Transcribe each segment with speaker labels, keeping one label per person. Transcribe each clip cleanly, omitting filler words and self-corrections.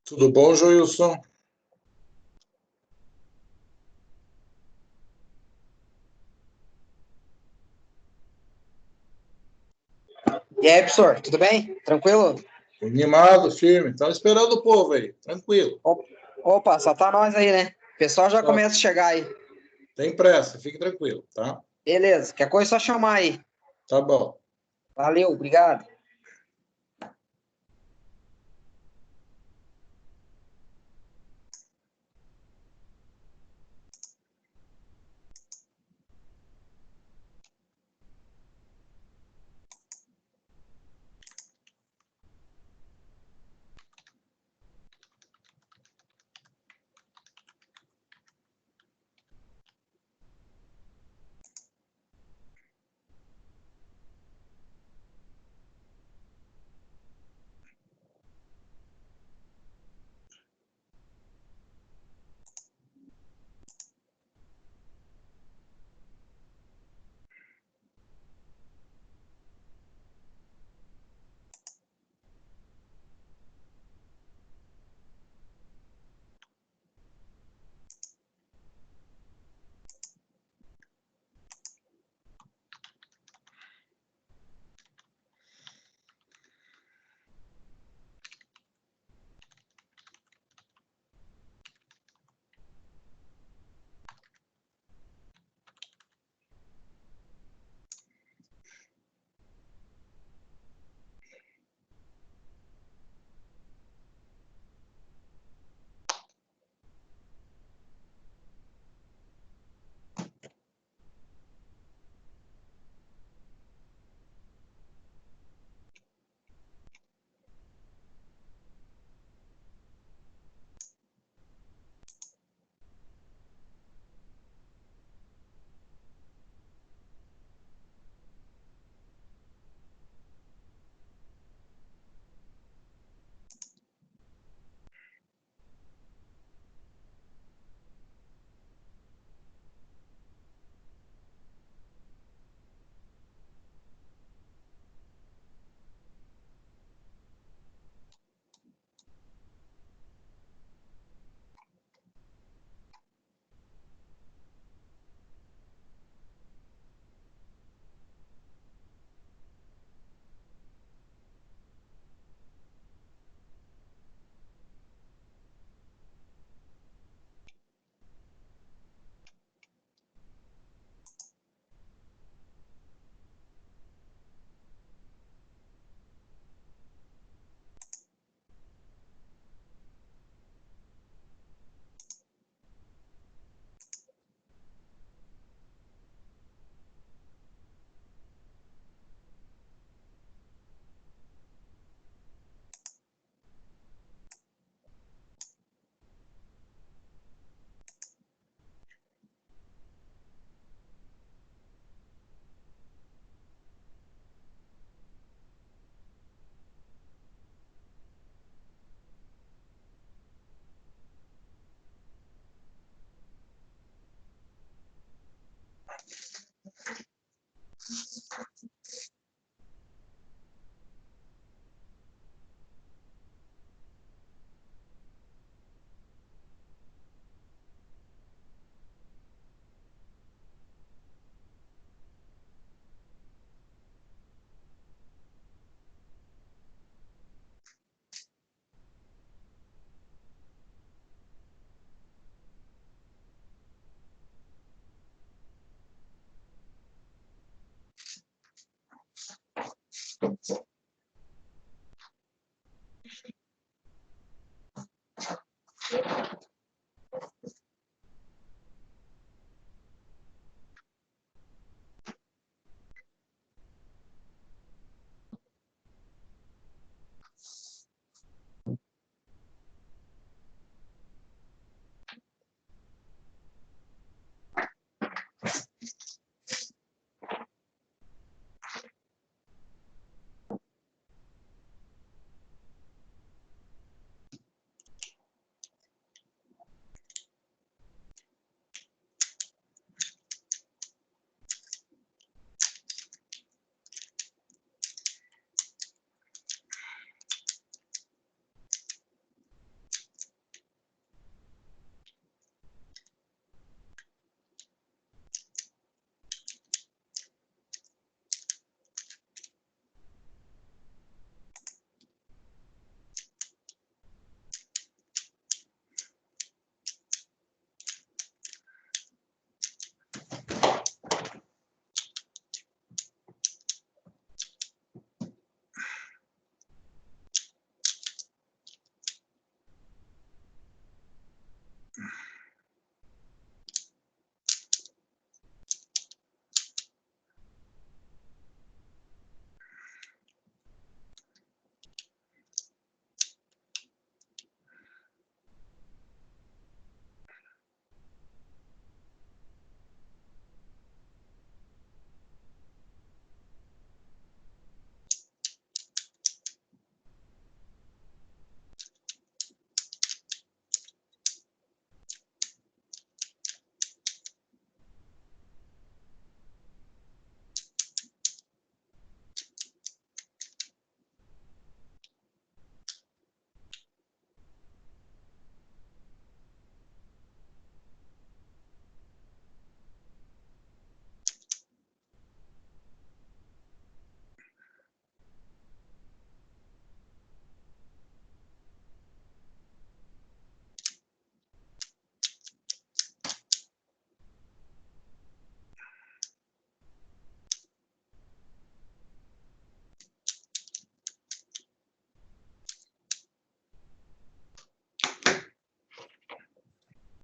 Speaker 1: Tudo bom, Joilson?
Speaker 2: E aí, professor, tudo bem? Tranquilo?
Speaker 1: Animado, firme. Estamos esperando o povo aí, tranquilo.
Speaker 2: Opa, só tá nós aí, né? O pessoal já começa a chegar aí.
Speaker 1: Tem pressa, fique tranquilo, tá?
Speaker 2: Beleza, qualquer coisa é só chamar aí.
Speaker 1: Tá bom.
Speaker 2: Valeu, obrigado.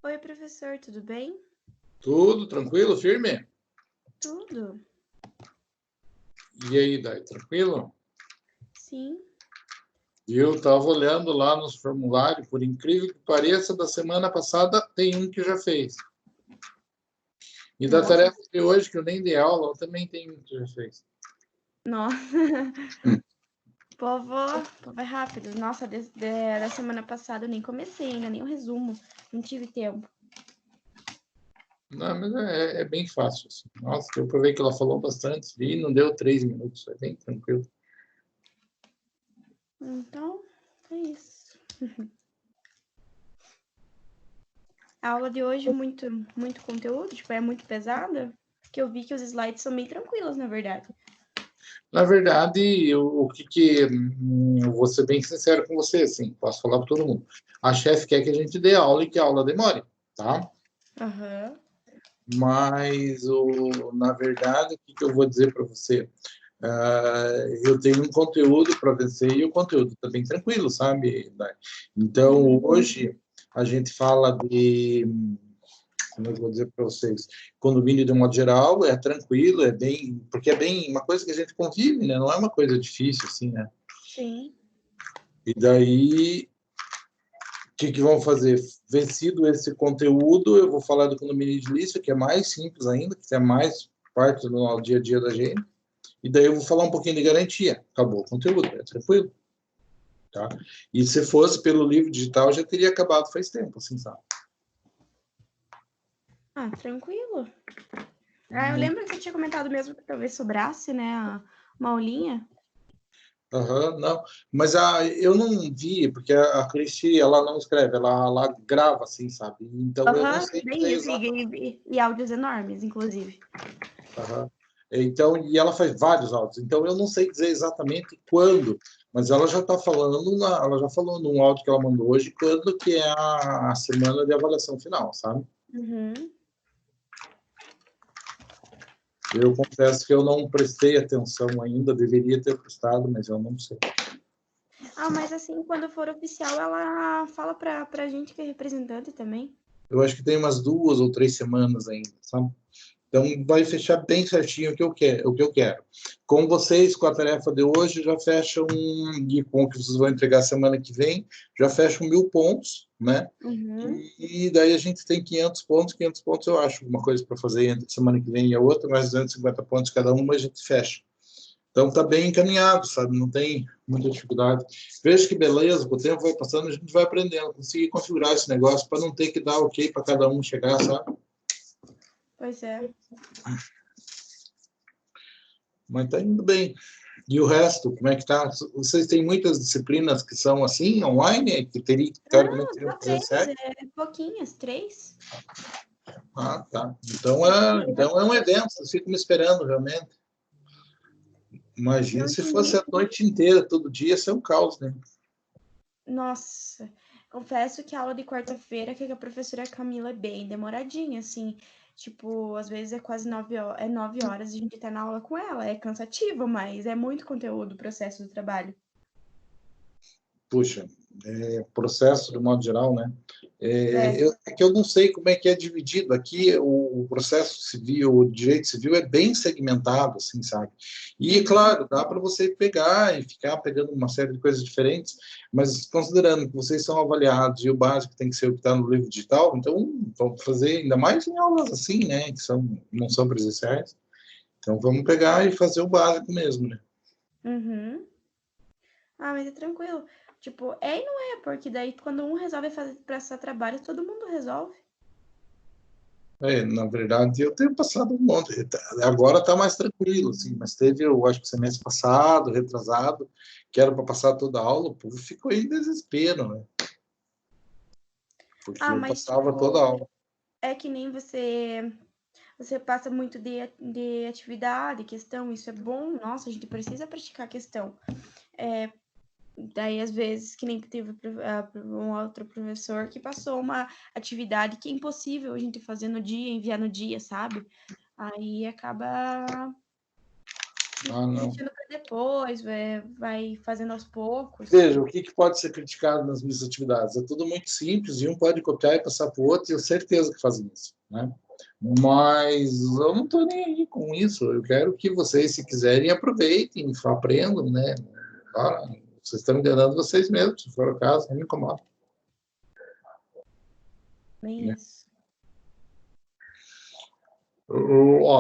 Speaker 3: Oi, professor, tudo bem?
Speaker 1: Tudo tranquilo, firme?
Speaker 3: Tudo.
Speaker 1: E aí, Dai, tranquilo?
Speaker 3: Sim.
Speaker 1: E eu estava olhando lá nos formulários, por incrível que pareça, da semana passada tem um que já fez. E da
Speaker 3: Nossa.
Speaker 1: tarefa de hoje, que eu nem dei aula, também tem um que já fez.
Speaker 3: Nossa. Povo é rápido. Nossa, da semana passada eu nem comecei ainda, nem o resumo. Não tive tempo.
Speaker 1: Não, mas é bem fácil. Assim. Nossa, eu provei que ela falou bastante e não deu 3 minutos. É bem tranquilo.
Speaker 3: Então, é isso. A aula de hoje, muito conteúdo, tipo, é muito pesada, porque eu vi que os slides são bem tranquilos, na verdade.
Speaker 1: Na verdade, eu vou ser bem sincero com você, assim, posso falar para todo mundo. A chefe quer que a gente dê aula e que a aula demore, tá?
Speaker 3: Aham.
Speaker 1: Mas, na verdade, o que eu vou dizer para você? Eu tenho um conteúdo para vencer e o conteúdo está bem tranquilo, sabe? Dai? Então, hoje, a gente fala de, como eu vou dizer para vocês, condomínio de um modo geral, é tranquilo, é bem, porque é bem uma coisa que a gente convive, né? Não é uma coisa difícil, assim, né?
Speaker 3: Sim.
Speaker 1: E daí, o que vão fazer? Vencido esse conteúdo, eu vou falar do condomínio edilício, que é mais simples ainda, que é mais parte do dia a dia da gente. E daí eu vou falar um pouquinho de garantia. Acabou o conteúdo, é tranquilo. Tá? E se fosse pelo livro digital, já teria acabado faz tempo, assim, sabe?
Speaker 3: Ah, tranquilo. Eu lembro que você tinha comentado mesmo que talvez sobrasse, né, uma aulinha.
Speaker 1: Não. Mas eu não vi, porque a Cristi, ela não escreve, ela grava, assim, sabe? Então eu não sei
Speaker 3: Bem
Speaker 1: dizer
Speaker 3: isso,
Speaker 1: exatamente.
Speaker 3: e áudios enormes, inclusive.
Speaker 1: Então, e ela faz vários áudios, então eu não sei dizer exatamente quando, mas ela já está falando, ela já falou num áudio que ela mandou hoje, quando que é a semana de avaliação final, sabe?
Speaker 3: Uhum.
Speaker 1: Eu confesso que eu não prestei atenção ainda, deveria ter prestado, mas eu não sei.
Speaker 3: Mas assim, quando for oficial, ela fala pra gente que é representante também.
Speaker 1: Eu acho que tem umas 2 ou 3 semanas ainda, sabe? Então, vai fechar bem certinho o que eu quero. Com vocês, com a tarefa de hoje, já fecham, e com o que vocês vão entregar semana que vem, já fecham 1.000 pontos, né?
Speaker 3: Uhum.
Speaker 1: E daí a gente tem 500 pontos. 500 pontos eu acho alguma coisa para fazer entre semana que vem e a outra, mais 250 pontos cada uma, a gente fecha. Então, está bem encaminhado, sabe? Não tem muita dificuldade. Veja que beleza, com o tempo vai passando, a gente vai aprendendo, conseguir configurar esse negócio para não ter que dar ok para cada um chegar, sabe?
Speaker 3: Pois é.
Speaker 1: Mas está indo bem. E o resto, como é que tá? Vocês têm muitas disciplinas que são assim, online, que teoricamente teriam
Speaker 3: Só três,
Speaker 1: presenciais?
Speaker 3: pouquinhas, 3.
Speaker 1: Ah, tá. Então é um evento, vocês ficam me esperando, realmente. Imagina
Speaker 3: Não
Speaker 1: se
Speaker 3: entendi.
Speaker 1: fosse a noite inteira, todo dia, ia ser um caos, né?
Speaker 3: Nossa, confesso que a aula de quarta-feira, que a professora Camila é bem demoradinha, assim. Tipo, às vezes é quase 9 horas, 9 horas a gente tá na aula com ela. É cansativo, mas é muito conteúdo o processo do trabalho.
Speaker 1: Puxa, processo de modo geral, né?
Speaker 3: É.
Speaker 1: É que eu não sei como é que é dividido. Aqui o processo civil, o direito civil é bem segmentado, assim, sabe? E, claro, dá para você pegar e ficar pegando uma série de coisas diferentes, mas considerando que vocês são avaliados e o básico tem que ser o que está no livro digital, então vamos fazer ainda mais em aulas assim, né? Que não são presenciais. Então vamos pegar e fazer o básico mesmo, né?
Speaker 3: Uhum. Mas é tranquilo. Tipo, e não é, porque daí quando um resolve passar trabalho, todo mundo resolve.
Speaker 1: Na verdade, eu tenho passado um monte. Agora está mais tranquilo, assim, mas teve, eu acho que semestre passado, retrasado, que era para passar toda a aula, o povo ficou em desespero, né? Porque eu
Speaker 3: Mas
Speaker 1: passava toda a
Speaker 3: tipo,
Speaker 1: aula.
Speaker 3: é que nem você passa muito de atividade, questão, isso é bom. Nossa, a gente precisa praticar questão. Daí, às vezes, que nem teve um outro professor que passou uma atividade que é impossível a gente fazer no dia, enviar no dia, sabe? Aí acaba
Speaker 1: Ah, não.
Speaker 3: deixando para depois, vai fazendo aos poucos.
Speaker 1: Veja, o que pode ser criticado nas minhas atividades? É tudo muito simples, e um pode copiar e passar para o outro, e eu tenho certeza que fazem isso, né? Mas eu não estou nem aí com isso. Eu quero que vocês, se quiserem, aproveitem, aprendam, né? Ah, vocês estão enganando vocês mesmos, se for o caso, não me incomoda.
Speaker 3: Bem
Speaker 1: Né?
Speaker 3: isso.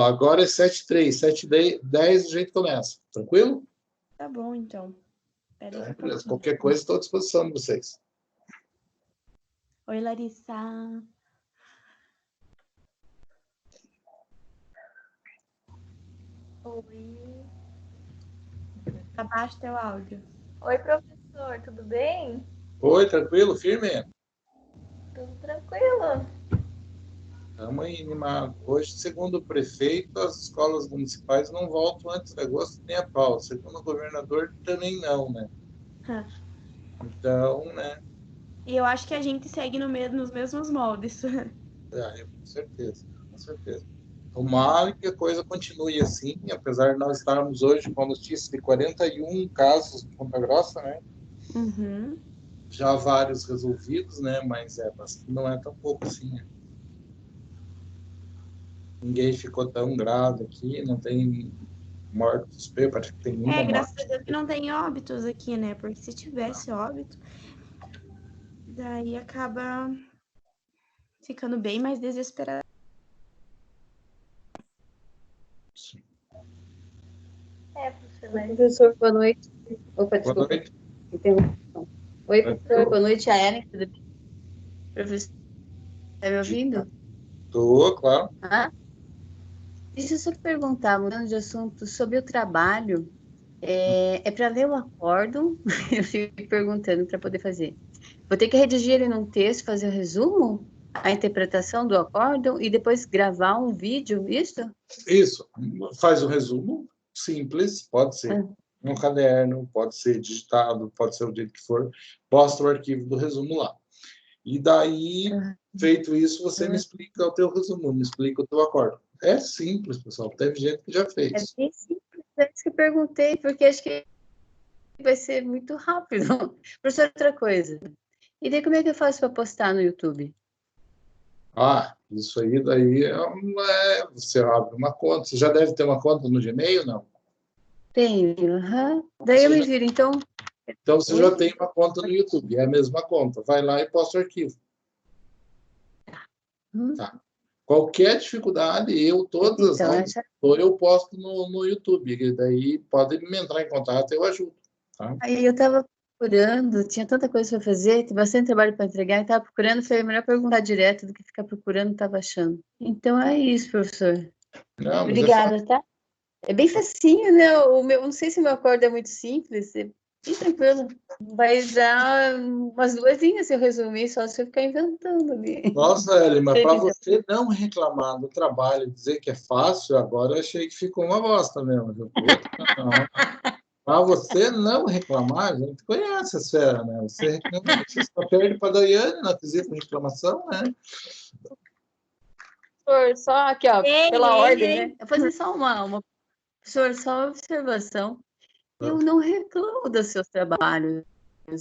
Speaker 1: Agora é 7h03, 7h10 a gente começa. Tranquilo?
Speaker 3: Tá bom, então. Pera aí
Speaker 1: Então,
Speaker 3: um
Speaker 1: beleza.
Speaker 3: pouquinho.
Speaker 1: Qualquer coisa, estou à disposição de vocês.
Speaker 3: Oi, Larissa.
Speaker 4: Oi.
Speaker 3: Abaixa teu áudio.
Speaker 4: Oi, professor, tudo bem?
Speaker 1: Oi, tranquilo? Firme?
Speaker 4: Tudo tranquilo.
Speaker 1: Estamos aí animados. Hoje, segundo o prefeito, as escolas municipais não voltam antes de agosto nem a pau. Segundo o governador, também não, né? Então, né?
Speaker 3: E eu acho que a gente segue nos mesmos moldes.
Speaker 1: Com certeza, com certeza. Tomara que a coisa continue assim, apesar de nós estarmos hoje com a notícia de 41 casos de Ponta Grossa, né?
Speaker 3: Uhum.
Speaker 1: Já vários resolvidos, né? Mas não é tão pouco assim, né? Ninguém ficou tão grave aqui, não tem mortos, parece que tem uma
Speaker 3: Graças a
Speaker 1: morte.
Speaker 3: Deus que não tem óbitos aqui, né? Porque se tivesse óbito, daí acaba ficando bem mais desesperado.
Speaker 4: Professor, mas...
Speaker 5: Professor, boa noite. Opa,
Speaker 1: Boa
Speaker 5: desculpa.
Speaker 1: noite.
Speaker 5: Interrupção. Oi, professor, boa noite, a Ellen. Tudo bem? Professor, tá me ouvindo?
Speaker 1: Tô, claro.
Speaker 5: Deixa eu só perguntar, mudando de assunto, sobre o trabalho. É para ler o acórdão? Eu fico perguntando para poder fazer. Vou ter que redigir ele num texto, fazer o resumo, a interpretação do acórdão e depois gravar um vídeo, isso?
Speaker 1: Isso. Faz um resumo simples, pode ser no caderno, pode ser digitado, pode ser o jeito que for. Posta o arquivo do resumo lá. E daí, feito isso, você me explica o teu resumo, me explica o teu acórdão. É simples, pessoal. Teve gente que já
Speaker 5: É
Speaker 1: fez.
Speaker 5: bem simples, é isso que eu perguntei, porque acho que vai ser muito rápido. Professor, outra coisa. E daí como é que eu faço para postar no YouTube?
Speaker 1: Ah, isso aí daí você abre uma conta. Você já deve ter uma conta no Gmail, não?
Speaker 5: Tenho, aham. Daí eu
Speaker 1: Você
Speaker 5: me
Speaker 1: já-
Speaker 5: viro, então.
Speaker 1: Então você já
Speaker 5: Oi?
Speaker 1: tem uma conta no YouTube, é a mesma conta. Vai lá e posta o arquivo.
Speaker 5: Hum,
Speaker 1: Tá? Qualquer dificuldade, todas as
Speaker 5: Então,
Speaker 1: aulas,
Speaker 5: essa.
Speaker 1: eu posto no YouTube. E daí pode me entrar em contato, eu ajudo. Tá?
Speaker 5: Aí eu estava procurando, tinha tanta coisa para fazer, tem bastante trabalho para entregar, e estava procurando, foi melhor perguntar direto do que ficar procurando, estava achando. Então é isso, professor.
Speaker 1: Não, mas é fácil.
Speaker 5: Obrigada, tá? É bem facinho, né? O meu, não sei se o meu acorde é muito simples, é bem tranquilo. Vai dar umas 2 linhas se eu resumir, só se eu ficar inventando ali.
Speaker 1: Nossa, Eli, mas para
Speaker 5: Entendeu?
Speaker 1: você não reclamar do trabalho e dizer que é fácil, agora eu achei que ficou uma bosta mesmo. Viu? Puta, não. Para você não reclamar, a gente conhece a esfera, né? Você reclama, você só perde para a Daiane na quesito reclamação, né?
Speaker 5: Professor, só aqui, ó,
Speaker 3: Ei,
Speaker 5: pela
Speaker 3: ei,
Speaker 5: ordem,
Speaker 3: ei.
Speaker 5: né? Eu vou fazer só professor, só uma observação. Eu não reclamo dos seus trabalhos,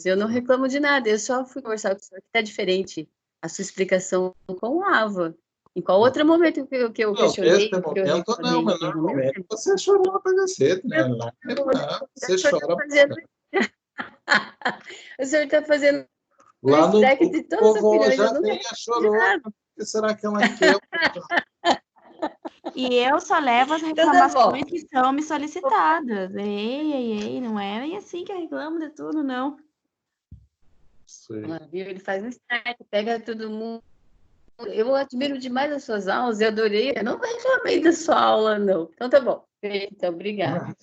Speaker 5: eu não reclamo de nada, eu só fui conversar com o senhor que está diferente a sua explicação com o Ava. Em qual outro momento que eu
Speaker 1: Não, nesse
Speaker 5: questionei, que eu
Speaker 1: momento não,
Speaker 5: reclamei?
Speaker 1: mas normalmente você chorou para cacete, né? Lá não, você chora.
Speaker 5: O senhor está fazendo um
Speaker 1: Lá no
Speaker 5: strike
Speaker 1: grupo,
Speaker 5: de todas as
Speaker 1: vovó
Speaker 5: opiniões, eu
Speaker 1: já
Speaker 5: nunca
Speaker 1: nem a
Speaker 5: reclamo de
Speaker 1: chorou. O
Speaker 5: nada.
Speaker 1: que será que ela quer?
Speaker 3: E eu só levo as
Speaker 5: Então tá bom.
Speaker 3: reclamações que são me solicitadas. Ei, não é nem assim que eu reclamo de tudo, não.
Speaker 1: Sei.
Speaker 5: Viu? Ele faz um strike, pega todo mundo. Eu admiro demais as suas aulas, eu adorei. Eu não reclamei da sua aula, não. Então tá bom. Então, obrigada.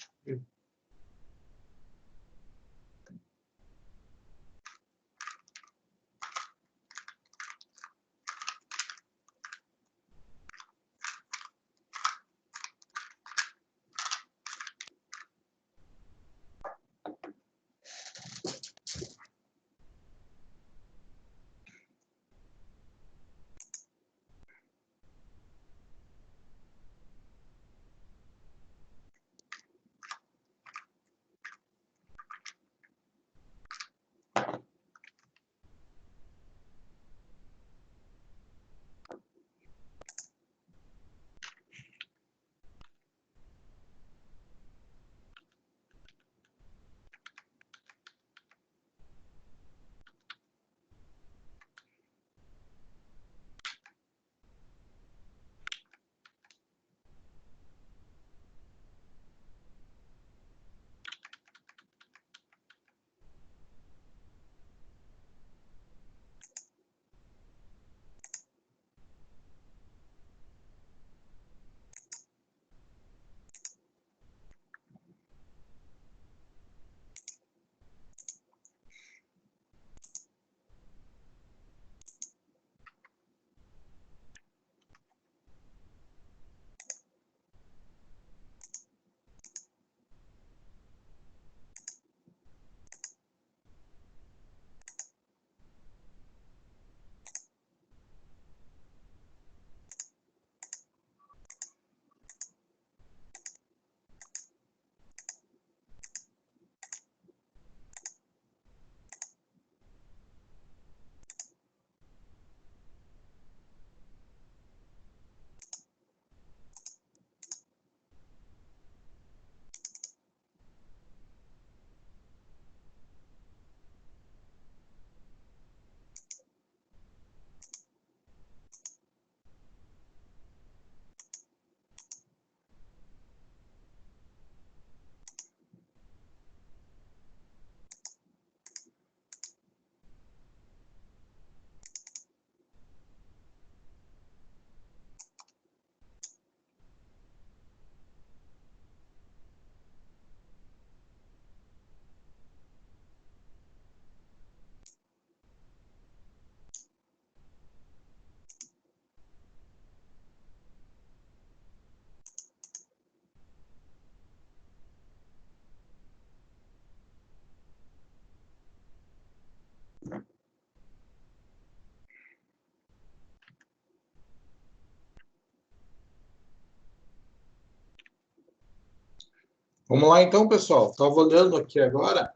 Speaker 1: Vamos lá, então, pessoal. Estava olhando aqui agora.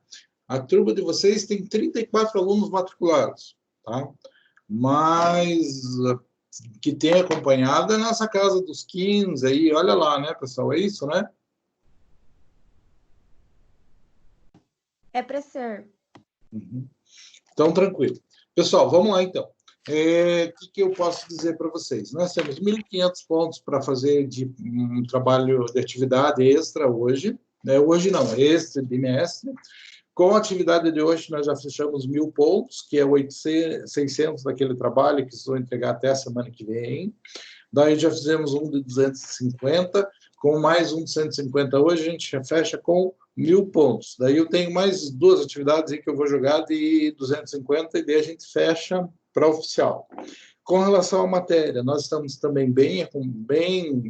Speaker 1: A turma de vocês tem 34 alunos matriculados, tá? Mas que tem acompanhado é nessa casa dos 15 aí. Olha lá, né, pessoal? É isso, né?
Speaker 3: É para ser.
Speaker 1: Uhum. Então, tranquilo. Pessoal, vamos lá, então. O que eu posso dizer para vocês? Nós temos 1.500 pontos para fazer de um trabalho de atividade extra hoje. Hoje não, este bimestre. Com a atividade de hoje, nós já fechamos 1.000 pontos, que é 600 daquele trabalho que vocês vão entregar até a semana que vem. Daí já fizemos um de 250, com mais um de 150 hoje, a gente já fecha com 1.000 pontos. Daí eu tenho mais 2 atividades aí que eu vou jogar de 250 e daí a gente fecha para oficial. Com relação à matéria, nós estamos também bem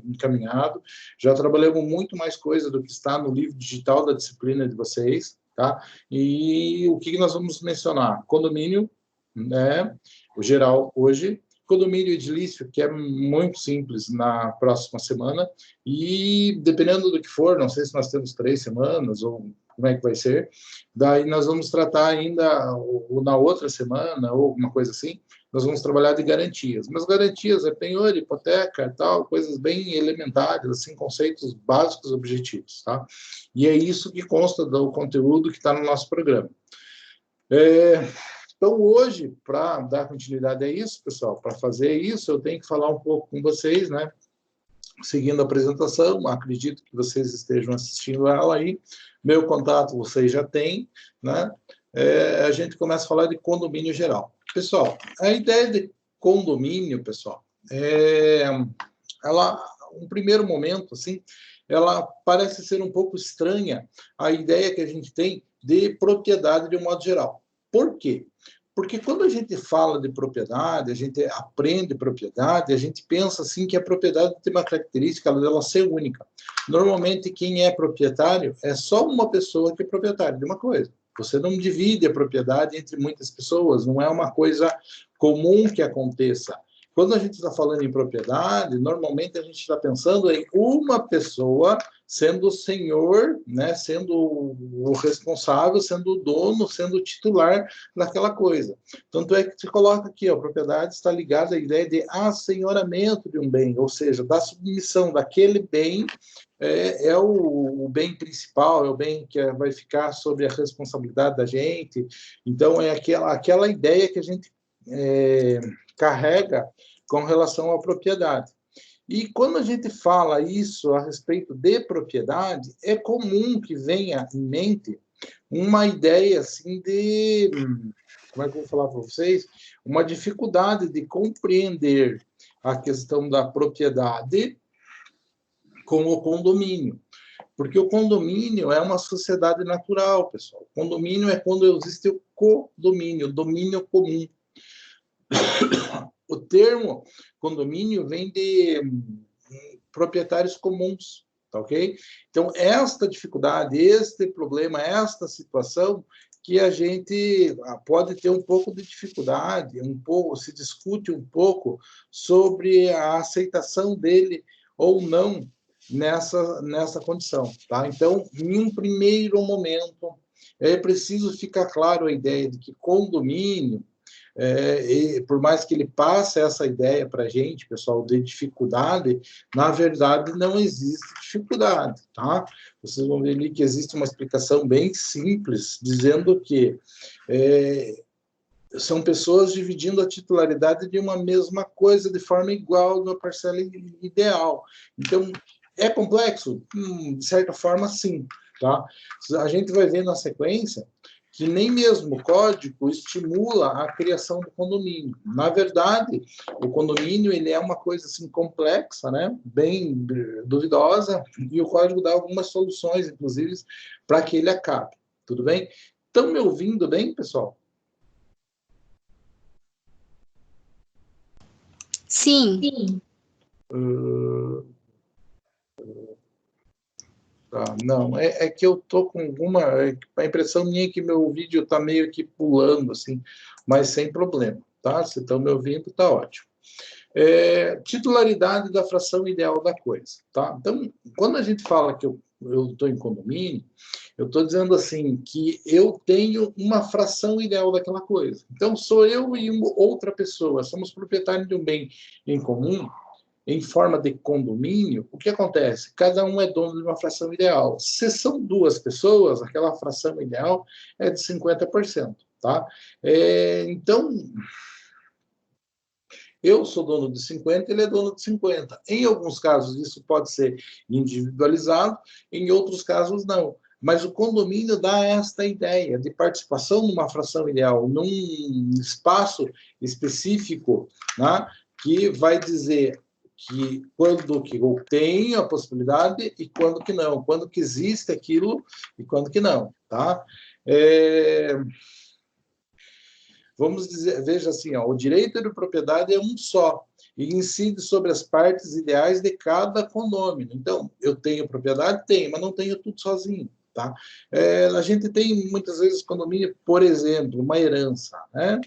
Speaker 1: encaminhado, já trabalhamos muito mais coisa do que está no livro digital da disciplina de vocês, tá? E o que nós vamos mencionar? Condomínio, né? O geral hoje, condomínio edilício, que é muito simples na próxima semana, e dependendo do que for, não sei se nós temos 3 semanas ou como é que vai ser, daí nós vamos tratar ainda, ou na outra semana, ou alguma coisa assim, nós vamos trabalhar de garantias. Mas garantias é penhor, hipoteca, tal, coisas bem elementares, assim, conceitos básicos, objetivos, tá? E é isso que consta do conteúdo que está no nosso programa. Então, hoje, para dar continuidade a isso, pessoal, para fazer isso, eu tenho que falar um pouco com vocês, né? Seguindo a apresentação, acredito que vocês estejam assistindo ela aí. Meu contato vocês já têm, né? A gente começa a falar de condomínio geral. Pessoal, a ideia de condomínio, pessoal, ela, um primeiro momento, assim, ela parece ser um pouco estranha a ideia que a gente tem de propriedade de um modo geral. Por quê? Porque quando a gente fala de propriedade, a gente aprende propriedade, a gente pensa assim que a propriedade tem uma característica dela ser única. Normalmente, quem é proprietário é só uma pessoa que é proprietária de uma coisa. Você não divide a propriedade entre muitas pessoas, não é uma coisa comum que aconteça. Quando a gente está falando em propriedade, normalmente a gente está pensando em uma pessoa sendo o senhor, né, sendo o responsável, sendo o dono, sendo o titular daquela coisa. Tanto é que se coloca aqui, a propriedade está ligada à ideia de assenhoramento de um bem, ou seja, da submissão daquele bem, o bem principal, é o bem que vai ficar sob a responsabilidade da gente. Então, é aquela ideia que a gente carrega com relação à propriedade. E quando a gente fala isso a respeito de propriedade, é comum que venha em mente uma ideia assim de, como é que eu vou falar para vocês? Uma dificuldade de compreender a questão da propriedade com o condomínio. Porque o condomínio é uma sociedade natural, pessoal. O condomínio é quando existe o codomínio, o domínio comum. O termo condomínio vem de proprietários comuns, tá ok? Então, esta dificuldade, este problema, esta situação que a gente pode ter um pouco de dificuldade, se discute um pouco sobre a aceitação dele ou não nessa condição, tá? Então, em um primeiro momento, é preciso ficar claro a ideia de que condomínio, por mais que ele passe essa ideia para a gente, pessoal, de dificuldade, na verdade não existe dificuldade, tá? Vocês vão ver ali que existe uma explicação bem simples, dizendo que são pessoas dividindo a titularidade de uma mesma coisa de forma igual, numa parcela ideal. Então, é complexo? De certa forma, sim, tá? A gente vai ver na sequência que nem mesmo o código estimula a criação do condomínio. Na verdade, o condomínio ele é uma coisa assim complexa, né? Bem duvidosa, e o código dá algumas soluções, inclusive, para que ele acabe. Tudo bem? Estão me ouvindo bem, pessoal?
Speaker 5: Sim.
Speaker 1: Tá, não, é que eu tô com alguma... A impressão minha é que meu vídeo está meio que pulando, assim, mas sem problema, tá? Se estão me ouvindo, tá ótimo. Titularidade da fração ideal da coisa, tá? Então, quando a gente fala que eu estou em condomínio, eu estou dizendo assim, que eu tenho uma fração ideal daquela coisa. Então, sou eu e outra pessoa, somos proprietários de um bem em comum, em forma de condomínio. O que acontece? Cada um é dono de uma fração ideal. Se são duas pessoas, aquela fração ideal é de 50%. Tá? Então, eu sou dono de 50, ele é dono de 50. Em alguns casos, isso pode ser individualizado, em outros casos, não. Mas o condomínio dá esta ideia de participação numa fração ideal, num espaço específico, né, que vai dizer que quando que eu tenho a possibilidade e quando que não, quando que existe aquilo e quando que não. Tá? Vamos dizer, veja assim, ó, o direito de propriedade é um só e incide sobre as partes ideais de cada condômino. Então, eu tenho propriedade? Tenho, mas não tenho tudo sozinho. Tá? A gente tem, muitas vezes, condomínio, por exemplo, uma herança. Né?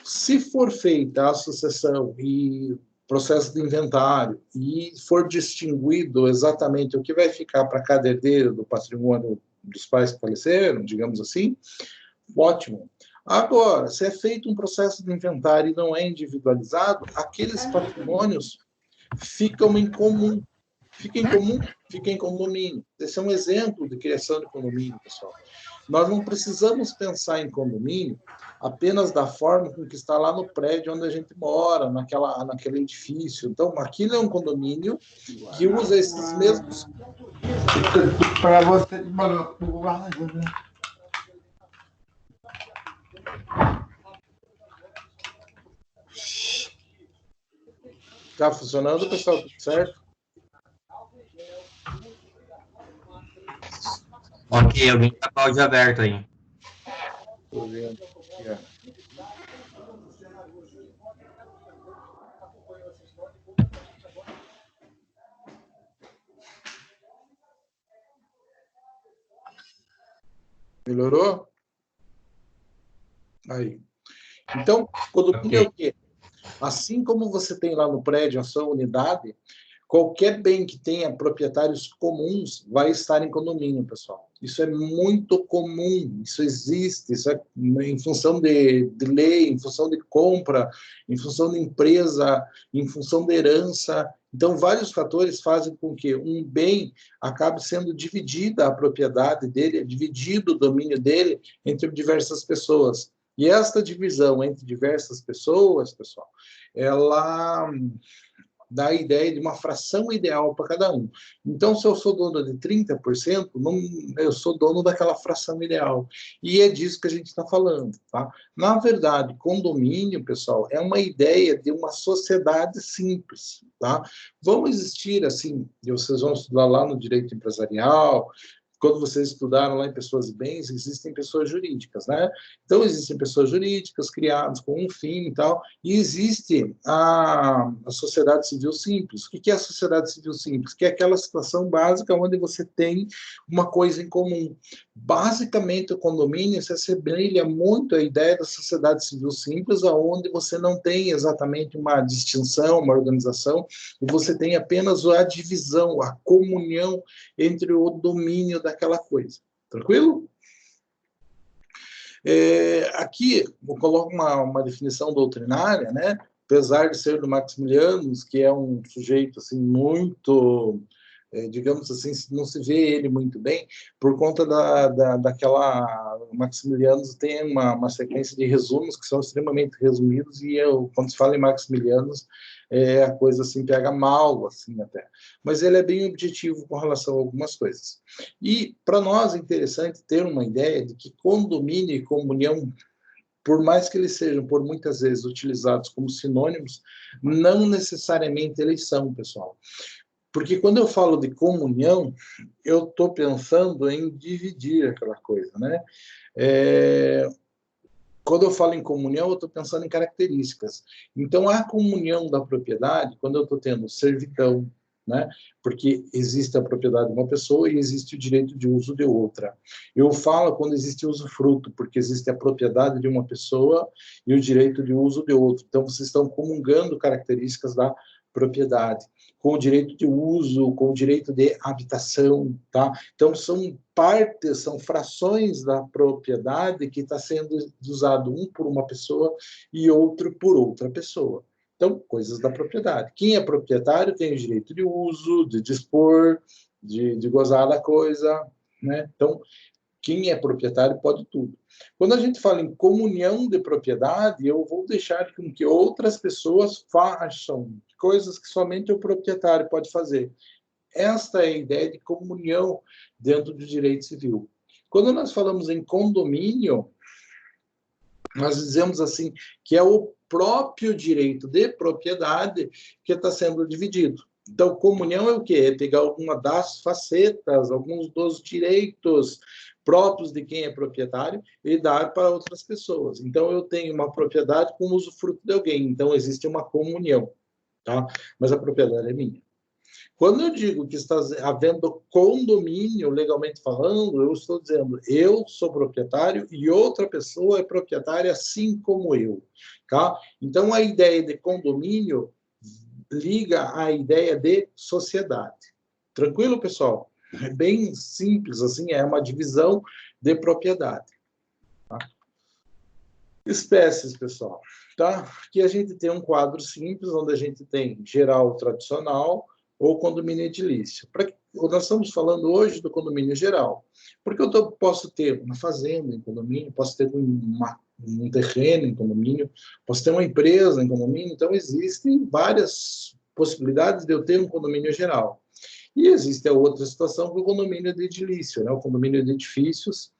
Speaker 1: Se for feita a sucessão e processo de inventário e for distinguido exatamente o que vai ficar para cada herdeiro do patrimônio dos pais que faleceram, digamos assim, ótimo. Agora, se é feito um processo de inventário e não é individualizado, aqueles patrimônios ficam em comum. Fica em comum, fica em condomínio. Esse é um exemplo de criação de condomínio, pessoal. Nós não precisamos pensar em condomínio apenas da forma com que está lá no prédio onde a gente mora, naquele edifício. Então, aquilo é um condomínio que usa esses mesmos...
Speaker 6: Para você...
Speaker 1: Está funcionando, pessoal? Tudo certo?
Speaker 7: Ok, alguém está com o áudio aberto aí.
Speaker 1: Estou vendo. Melhorou? Aí. Então, condomínio é o quê? Assim como você tem lá no prédio a sua unidade, qualquer bem que tenha proprietários comuns vai estar em condomínio, pessoal. Isso é muito comum, isso existe, isso é em função de lei, em função de compra, em função de empresa, em função de herança. Então, vários fatores fazem com que um bem acabe sendo dividida a propriedade dele, dividido o domínio dele entre diversas pessoas. E esta divisão entre diversas pessoas, pessoal, ela dá a ideia de uma fração ideal para cada um. Então, se eu sou dono de 30%, eu sou dono daquela fração ideal. E é disso que a gente está falando. Tá? Na verdade, condomínio, pessoal, é uma ideia de uma sociedade simples. Tá? Vão existir, assim, vocês vão estudar lá no direito empresarial, quando vocês estudaram lá em pessoas e bens, existem pessoas jurídicas, né? Então, existem pessoas jurídicas criadas com um fim e tal, e existe a sociedade civil simples. O que é a sociedade civil simples? Que é aquela situação básica onde você tem uma coisa em comum. Basicamente, o condomínio se assemelha muito à ideia da sociedade civil simples, onde você não tem exatamente uma distinção, uma organização, e você tem apenas a divisão, a comunhão entre o domínio daquela coisa. Tranquilo? Aqui, eu coloco uma definição doutrinária, né? Apesar de ser do Maximilianos, que é um sujeito assim, muito... digamos assim, não se vê ele muito bem, por conta daquela... Maximilianos tem uma sequência de resumos que são extremamente resumidos, e quando se fala em Maximilianos, a coisa assim pega mal, assim, até. Mas ele é bem objetivo com relação a algumas coisas. E, para nós, é interessante ter uma ideia de que condomínio e comunhão, por mais que eles sejam, por muitas vezes, utilizados como sinônimos, não necessariamente eles são, pessoal. Porque quando eu falo de comunhão, eu estou pensando em dividir aquela coisa, né? Quando eu falo em comunhão, eu estou pensando em características. Então, a comunhão da propriedade, quando eu estou tendo servidão, né? Porque existe a propriedade de uma pessoa e existe o direito de uso de outra. Eu falo quando existe usufruto, porque existe a propriedade de uma pessoa e o direito de uso de outra. Então, vocês estão comungando características da propriedade, com o direito de uso, com o direito de habitação, tá? Então, são partes, são frações da propriedade que está sendo usado um por uma pessoa e outro por outra pessoa. Então, coisas da propriedade. Quem é proprietário tem o direito de uso, de dispor, de gozar da coisa, né? Então, quem é proprietário pode tudo. Quando a gente fala em comunhão de propriedade, eu vou deixar com que outras pessoas façam coisas que somente o proprietário pode fazer. Esta é a ideia de comunhão dentro do direito civil. Quando nós falamos em condomínio, nós dizemos assim que é o próprio direito de propriedade que está sendo dividido. Então, comunhão é o quê? É pegar alguma das facetas, alguns dos direitos próprios de quem é proprietário e dar para outras pessoas. Então, eu tenho uma propriedade com usufruto de alguém. Então, existe uma comunhão, tá? Mas a propriedade é minha. Quando eu digo que está havendo condomínio, legalmente falando, eu estou dizendo eu sou proprietário e outra pessoa é proprietária assim como eu, tá? Então, a ideia de condomínio liga à ideia de sociedade. Tranquilo, pessoal? É bem simples, assim, é uma divisão de propriedade. Tá? Espécies, pessoal. Tá? Aqui a gente tem um quadro simples, onde a gente tem geral tradicional ou condomínio edilício. Nós estamos falando hoje do condomínio geral. Porque eu posso ter uma fazenda em condomínio, posso ter um terreno em condomínio, posso ter uma empresa em condomínio, então existem várias possibilidades de eu ter um condomínio geral. E existe a outra situação, que é o condomínio de edilício, né? O condomínio de edifícios,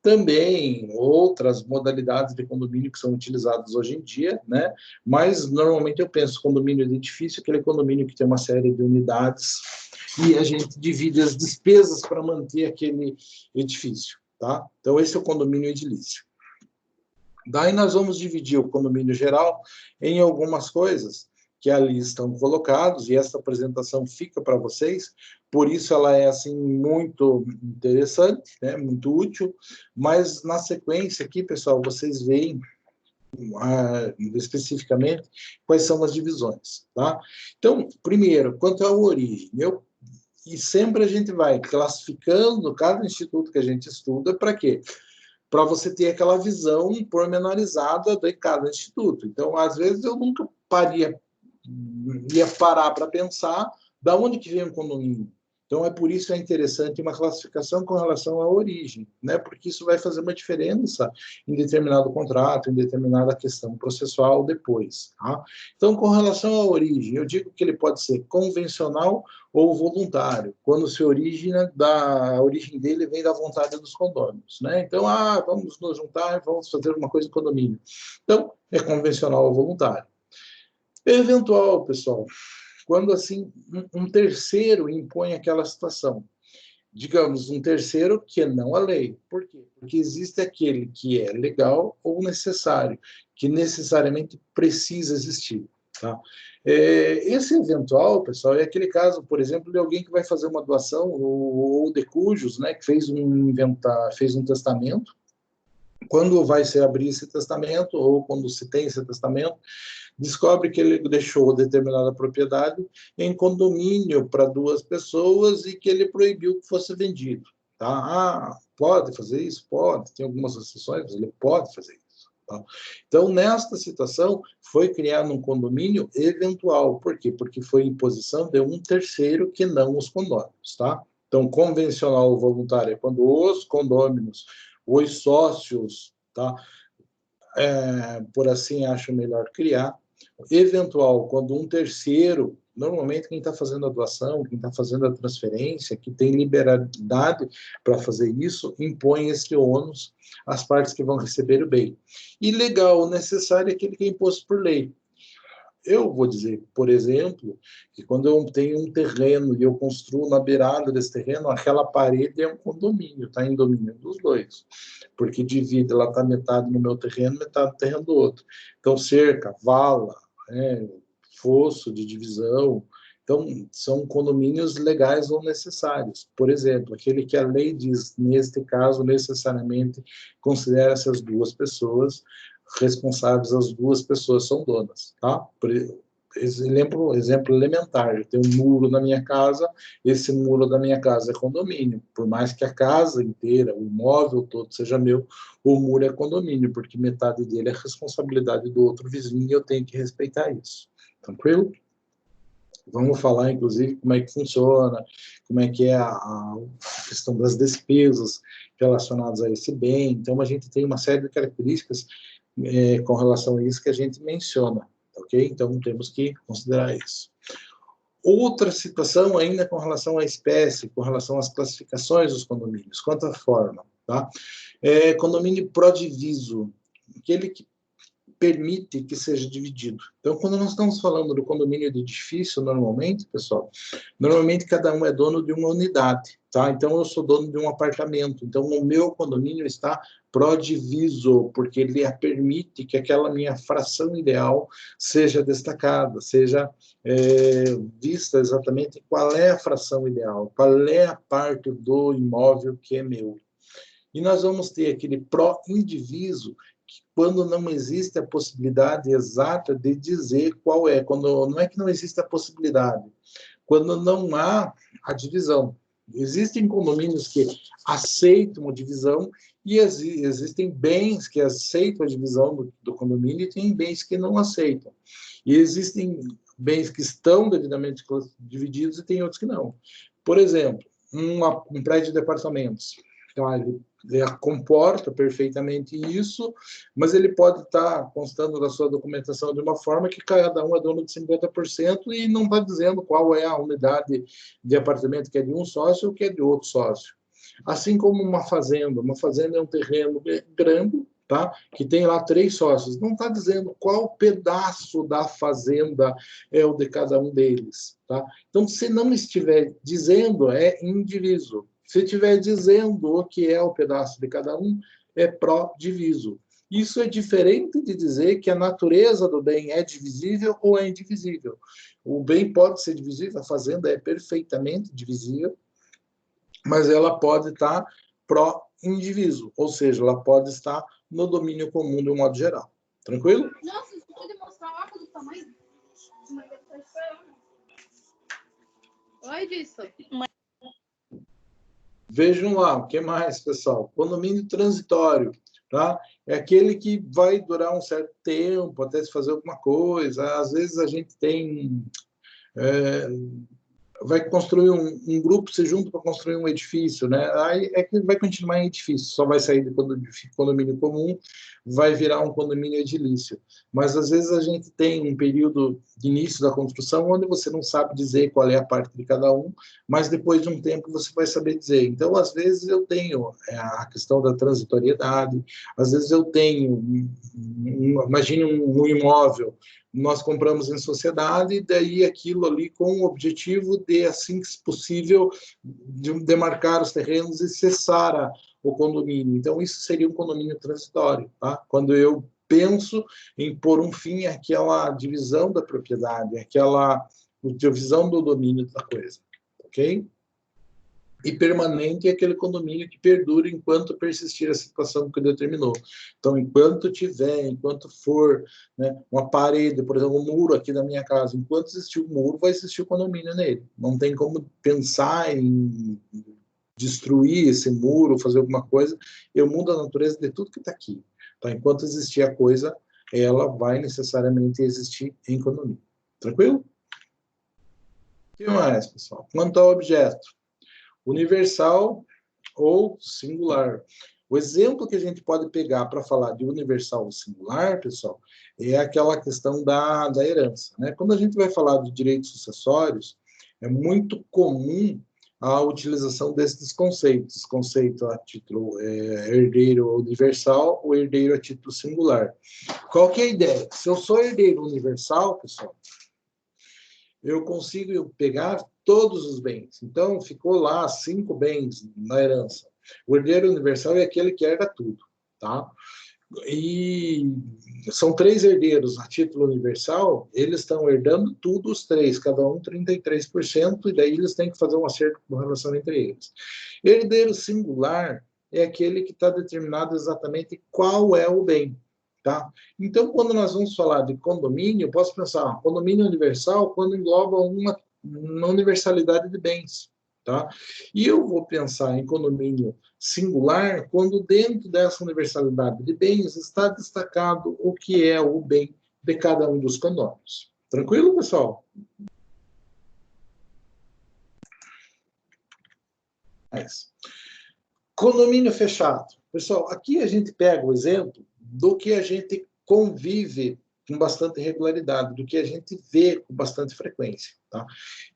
Speaker 1: também outras modalidades de condomínio que são utilizadas hoje em dia, né? Mas normalmente eu penso condomínio de edifício, aquele condomínio que tem uma série de unidades e a gente divide as despesas para manter aquele edifício, tá? Então esse é o condomínio edilício. Daí nós vamos dividir o condomínio geral em algumas coisas que ali estão colocados, e essa apresentação fica para vocês, por isso ela é assim muito interessante, né, muito útil, mas na sequência aqui, pessoal, vocês veem especificamente quais são as divisões, tá? Então, primeiro, quanto à origem, e sempre a gente vai classificando cada instituto que a gente estuda, para quê? Para você ter aquela visão pormenorizada de cada instituto. Então, às vezes, eu nunca ia parar para pensar da onde que vem o condomínio. Então, é por isso que é interessante uma classificação com relação à origem, né? Porque isso vai fazer uma diferença em determinado contrato, em determinada questão processual depois. Tá? Então, com relação à origem, eu digo que ele pode ser convencional ou voluntário, quando a origem dele vem da vontade dos condôminos, né? Então, vamos nos juntar, vamos fazer uma coisa em condomínio. Então, é convencional ou voluntário. Eventual, pessoal, quando assim um terceiro impõe aquela situação. Digamos, um terceiro que não a lei. Por quê? Porque existe aquele que é legal ou necessário, que necessariamente precisa existir. Tá? Esse eventual, pessoal, é aquele caso, por exemplo, de alguém que vai fazer uma doação, ou de cujos, né, que fez um testamento. Quando vai se abrir esse testamento, ou quando se tem esse testamento, descobre que ele deixou determinada propriedade em condomínio para 2 pessoas e que ele proibiu que fosse vendido. Tá? Pode fazer isso? Pode. Tem algumas exceções, mas ele pode fazer isso. Tá? Então, nesta situação, foi criado um condomínio eventual. Por quê? Porque foi imposição de um terceiro que não os condôminos. Tá? Então, convencional ou voluntário é quando os condôminos, os sócios, tá? Por assim acho melhor criar. Eventual, quando um terceiro, normalmente quem está fazendo a doação, quem está fazendo a transferência, que tem liberalidade para fazer isso, impõe esse ônus às partes que vão receber o bem. E legal, necessário é aquele que é imposto por lei. Eu vou dizer, por exemplo, que quando eu tenho um terreno e eu construo na beirada desse terreno, aquela parede é um condomínio, está em domínio dos dois, porque divide, ela está metade no meu terreno, metade no terreno do outro. Então, cerca, vala, fosso de divisão, então, são condomínios legais ou necessários. Por exemplo, aquele que a lei diz, neste caso, necessariamente considera essas 2 pessoas responsáveis, as 2 pessoas são donas, tá? exemplo elementar, eu tenho um muro na minha casa, esse muro da minha casa é condomínio, por mais que a casa inteira, o imóvel todo seja meu, o muro é condomínio, porque metade dele é responsabilidade do outro vizinho e eu tenho que respeitar isso. Tranquilo? Vamos falar, inclusive, como é que funciona, como é que é a questão das despesas relacionadas a esse bem. Então, a gente tem uma série de características com relação a isso que a gente menciona, ok? Então, temos que considerar isso. Outra situação ainda com relação à espécie, com relação às classificações dos condomínios, quanto à forma, tá? Condomínio prodiviso, aquele que permite que seja dividido. Então, quando nós estamos falando do condomínio de edifício, normalmente, pessoal, normalmente cada um é dono de uma unidade, tá? Então, eu sou dono de um apartamento. Então, o meu condomínio está prodiviso, porque ele permite que aquela minha fração ideal seja destacada, seja vista exatamente qual é a fração ideal, qual é a parte do imóvel que é meu. E nós vamos ter aquele pró-indiviso, quando não existe a possibilidade exata de dizer qual é, quando não é que não existe a possibilidade, quando não há a divisão. Existem condomínios que aceitam a divisão e existem bens que aceitam a divisão do condomínio e tem bens que não aceitam. E existem bens que estão devidamente divididos e tem outros que não. Por exemplo, um prédio de apartamentos. Então, ele comporta perfeitamente isso, mas ele pode estar constando da sua documentação de uma forma que cada um é dono de 50% e não está dizendo qual é a unidade de apartamento que é de um sócio ou que é de outro sócio. Assim como uma fazenda é um terreno grande, tá? Que tem lá 3 sócios, não está dizendo qual pedaço da fazenda é o de cada um deles, tá? Então, se não estiver dizendo, é indiviso. Se estiver dizendo o que é o pedaço de cada um, é pró-diviso. Isso é diferente de dizer que a natureza do bem é divisível ou é indivisível. O bem pode ser divisível, a fazenda é perfeitamente divisível, mas ela pode estar pró-indiviso, ou seja, ela pode estar no domínio comum de um modo geral. Tranquilo?
Speaker 8: Nossa, você pode mostrar lá do tamanho? Oi, disso.
Speaker 1: Vejam lá, o que mais, pessoal? Condomínio transitório, tá? É aquele que vai durar um certo tempo, até se fazer alguma coisa. Às vezes a gente tem... vai construir um grupo, se junta para construir um edifício, né? Aí é que vai continuar em edifício, só vai sair de condomínio comum, vai virar um condomínio edilício. Mas, às vezes, a gente tem um período de início da construção onde você não sabe dizer qual é a parte de cada um, mas depois de um tempo você vai saber dizer. Então, às vezes, eu tenho a questão da transitoriedade, às vezes eu tenho, imagine um imóvel, nós compramos em sociedade, e daí aquilo ali com o objetivo de, assim que possível, de demarcar os terrenos e cessar o condomínio. Então, isso seria um condomínio transitório, tá? Quando eu penso em pôr um fim àquela divisão da propriedade, àquela divisão do domínio da coisa, ok? E permanente é aquele condomínio que perdura enquanto persistir a situação que determinou. Então, enquanto tiver, enquanto for, né, uma parede, por exemplo, um muro aqui da minha casa, enquanto existir o muro, vai existir o condomínio nele. Não tem como pensar em destruir esse muro, fazer alguma coisa. Eu mudo a natureza de tudo que está aqui. Então, enquanto existir a coisa, ela vai necessariamente existir em condomínio. Tranquilo? O que mais, pessoal? Quanto ao objeto, universal ou singular. O exemplo que a gente pode pegar para falar de universal ou singular, pessoal, é aquela questão da herança, né? Quando a gente vai falar de direitos sucessórios, é muito comum a utilização desses conceitos, conceito a título herdeiro universal ou herdeiro a título singular. Qual que é a ideia? Se eu sou herdeiro universal, pessoal, eu consigo pegar todos os bens. Então, ficou lá 5 bens na herança. O herdeiro universal é aquele que herda tudo, tá? E são 3 herdeiros a título universal, eles estão herdando tudo, os 3, cada um 33%, e daí eles têm que fazer um acerto com relação entre eles. Herdeiro singular é aquele que está determinado exatamente qual é o bem. Tá? Então, quando nós vamos falar de condomínio, eu posso pensar, condomínio universal quando engloba uma universalidade de bens. Tá? E eu vou pensar em condomínio singular quando dentro dessa universalidade de bens está destacado o que é o bem de cada um dos condôminos. Tranquilo, pessoal? Condomínio fechado. Pessoal, aqui a gente pega o exemplo do que a gente convive com bastante regularidade, do que a gente vê com bastante frequência. Tá?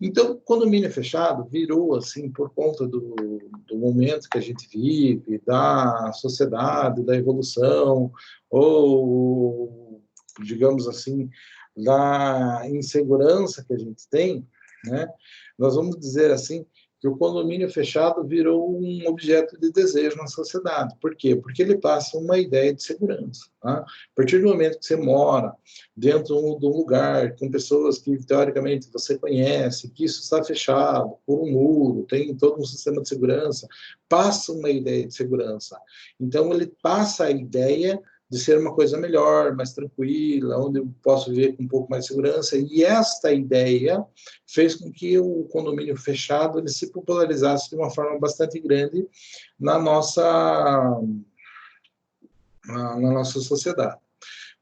Speaker 1: Então, condomínio fechado virou, assim, por conta do momento que a gente vive, da sociedade, da evolução, ou, digamos assim, da insegurança que a gente tem, né? Nós vamos dizer assim, que o condomínio fechado virou um objeto de desejo na sociedade. Por quê? Porque ele passa uma ideia de segurança. Tá? A partir do momento que você mora dentro de um lugar com pessoas que, teoricamente, você conhece, que isso está fechado por um muro, tem todo um sistema de segurança, passa uma ideia de segurança. Então, ele passa a ideia de ser uma coisa melhor, mais tranquila, onde eu posso viver com um pouco mais de segurança. E esta ideia fez com que o condomínio fechado ele se popularizasse de uma forma bastante grande na nossa sociedade.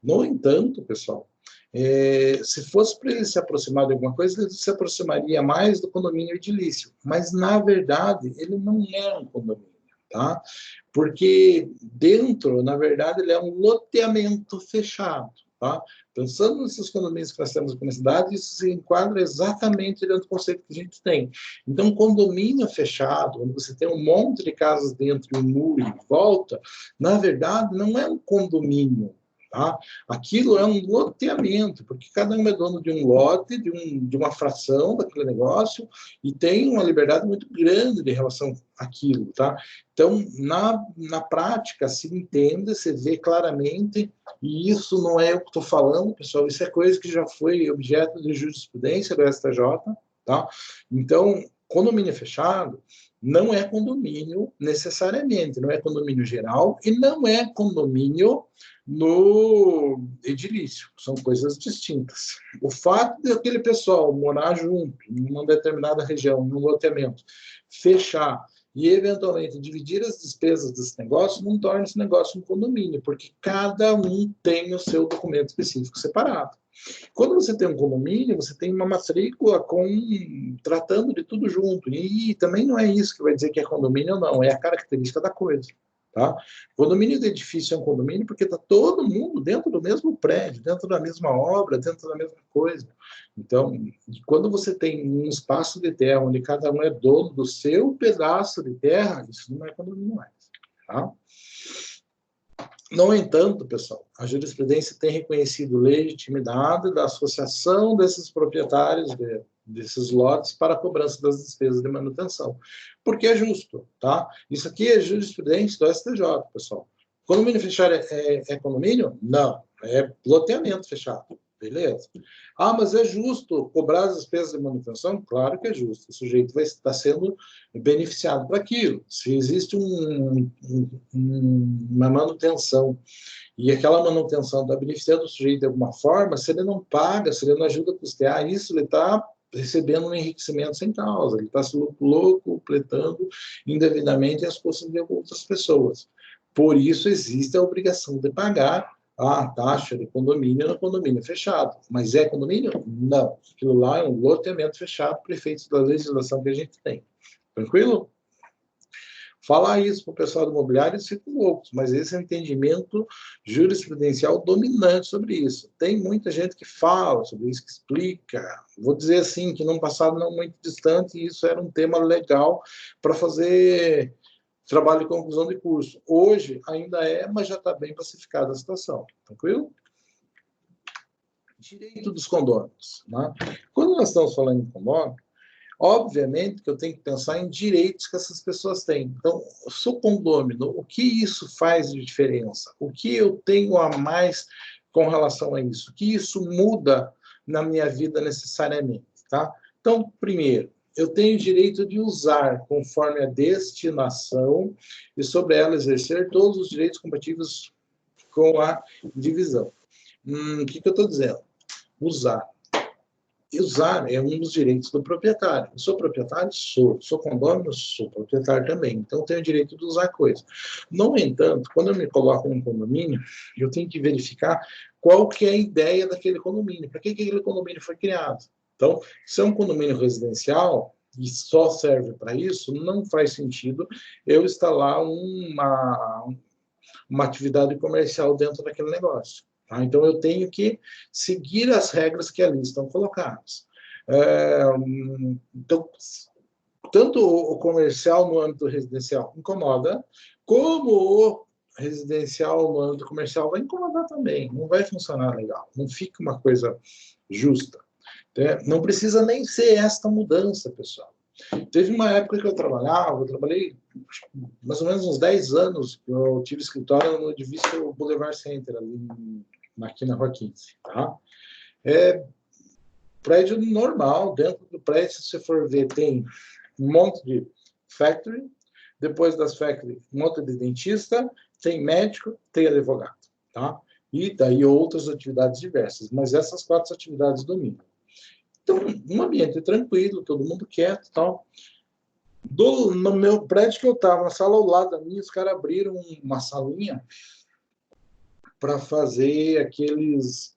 Speaker 1: No entanto, pessoal, se fosse para ele se aproximar de alguma coisa, ele se aproximaria mais do condomínio edilício. Mas, na verdade, ele não é um condomínio. Tá? Porque dentro, na verdade, ele é um loteamento fechado. Tá? Pensando nesses condomínios que nós temos aqui na cidade, isso se enquadra exatamente dentro do conceito que a gente tem. Então, condomínio fechado, onde você tem um monte de casas dentro e um muro em volta, na verdade, não é um condomínio. Tá? Aquilo é um loteamento, porque cada um é dono de um lote, de uma fração daquele negócio, e tem uma liberdade muito grande de relação àquilo. Tá? Então, na prática, se entende, se vê claramente, e isso não é eu que estou falando, pessoal, isso é coisa que já foi objeto de jurisprudência do STJ. Tá? Então, condomínio fechado não é condomínio necessariamente, não é condomínio geral e não é condomínio no edilício, são coisas distintas. O fato de aquele pessoal morar junto, em uma determinada região, num loteamento, fechar e, eventualmente, dividir as despesas desse negócio, não torna esse negócio um condomínio, porque cada um tem o seu documento específico separado. Quando você tem um condomínio, você tem uma matrícula tratando de tudo junto. E também não é isso que vai dizer que é condomínio ou não, é a característica da coisa. Tá? Condomínio de edifício é um condomínio porque está todo mundo dentro do mesmo prédio, dentro da mesma obra, dentro da mesma coisa. Então, quando você tem um espaço de terra onde cada um é dono do seu pedaço de terra, isso não é condomínio mais. Tá? No entanto, pessoal, a jurisprudência tem reconhecido legitimidade da associação desses proprietários desses lotes para a cobrança das despesas de manutenção, porque é justo, tá? Isso aqui é jurisprudência do STJ, pessoal. Condomínio fechado é condomínio? Não, é loteamento fechado, beleza? Ah, mas é justo cobrar as despesas de manutenção? Claro que é justo, o sujeito vai estar sendo beneficiado para aquilo. Se existe uma manutenção e aquela manutenção está beneficiando o sujeito de alguma forma, se ele não paga, se ele não ajuda a custear isso, ele está recebendo um enriquecimento sem causa, ele está se locupletando indevidamente as custas de outras pessoas. Por isso existe a obrigação de pagar a taxa de condomínio no condomínio fechado. Mas é condomínio? Não. Aquilo lá é um loteamento fechado por efeitos da legislação que a gente tem. Tranquilo? Falar isso para o pessoal do imobiliário, eles ficam loucos, mas esse é o entendimento jurisprudencial dominante sobre isso. Tem muita gente que fala sobre isso, que explica. Vou dizer assim, que num passado não muito distante, isso era um tema legal para fazer trabalho de conclusão de curso. Hoje ainda é, mas já está bem pacificada a situação. Tranquilo? Direito dos condôminos. Né? Quando nós estamos falando em condômino, obviamente que eu tenho que pensar em direitos que essas pessoas têm. Então, eu sou condômino, o que isso faz de diferença? O que eu tenho a mais com relação a isso? O que isso muda na minha vida necessariamente? Tá? Então, primeiro, eu tenho o direito de usar conforme a destinação e sobre ela exercer todos os direitos compatíveis com a divisão. O que eu estou dizendo? Usar. Usar é um dos direitos do proprietário. Eu sou proprietário? Sou. Sou condômino? Sou proprietário também. Então, tenho o direito de usar coisa. No entanto, quando eu me coloco num condomínio, eu tenho que verificar qual que é a ideia daquele condomínio. Para que aquele condomínio foi criado? Então, se é um condomínio residencial e só serve para isso, não faz sentido eu instalar uma atividade comercial dentro daquele negócio. Tá? Então, eu tenho que seguir as regras que ali estão colocadas. Então, tanto o comercial no âmbito residencial incomoda, como o residencial no âmbito comercial vai incomodar também. Não vai funcionar legal. Não fica uma coisa justa. Não precisa nem ser esta mudança, pessoal. Teve uma época que eu trabalhei mais ou menos uns 10 anos, eu tive escritório no edifício Boulevard Center, ali aqui na Rua 15. Tá? Prédio normal, dentro do prédio, se você for ver, tem um monte de factory, depois das factory, um monte de dentista, tem médico, tem advogado. Tá? E daí outras atividades diversas, mas essas 4 atividades dominam. Então, um ambiente tranquilo, todo mundo quieto e tal. No meu prédio que eu estava, na sala ao lado da minha, os caras abriram uma salinha para fazer aqueles...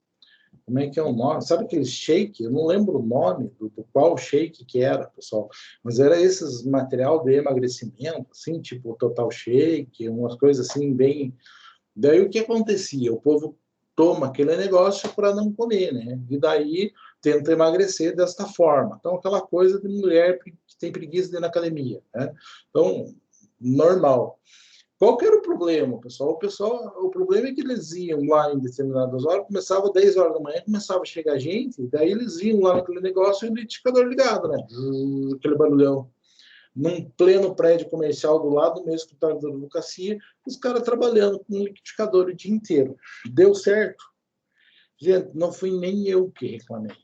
Speaker 1: Como é que é o nome? Sabe aqueles shake? Eu não lembro o nome do qual shake que era, pessoal. Mas era esses material de emagrecimento, assim, tipo Total Shake, umas coisas assim, bem... Daí o que acontecia? O povo toma aquele negócio para não comer, né? E daí tenta emagrecer desta forma. Então, aquela coisa de mulher que tem preguiça de ir na academia, né? Então, normal. Qual que era o problema, pessoal? O problema é que eles iam lá em determinadas horas, começava 10 horas da manhã, começava a chegar gente, daí eles iam lá naquele negócio e o liquidificador ligado, né? Aquele barulhão. Num pleno prédio comercial do lado do meu escritório da advocacia, os caras trabalhando com um liquidificador o dia inteiro. Deu certo? Gente, não fui nem eu que reclamei.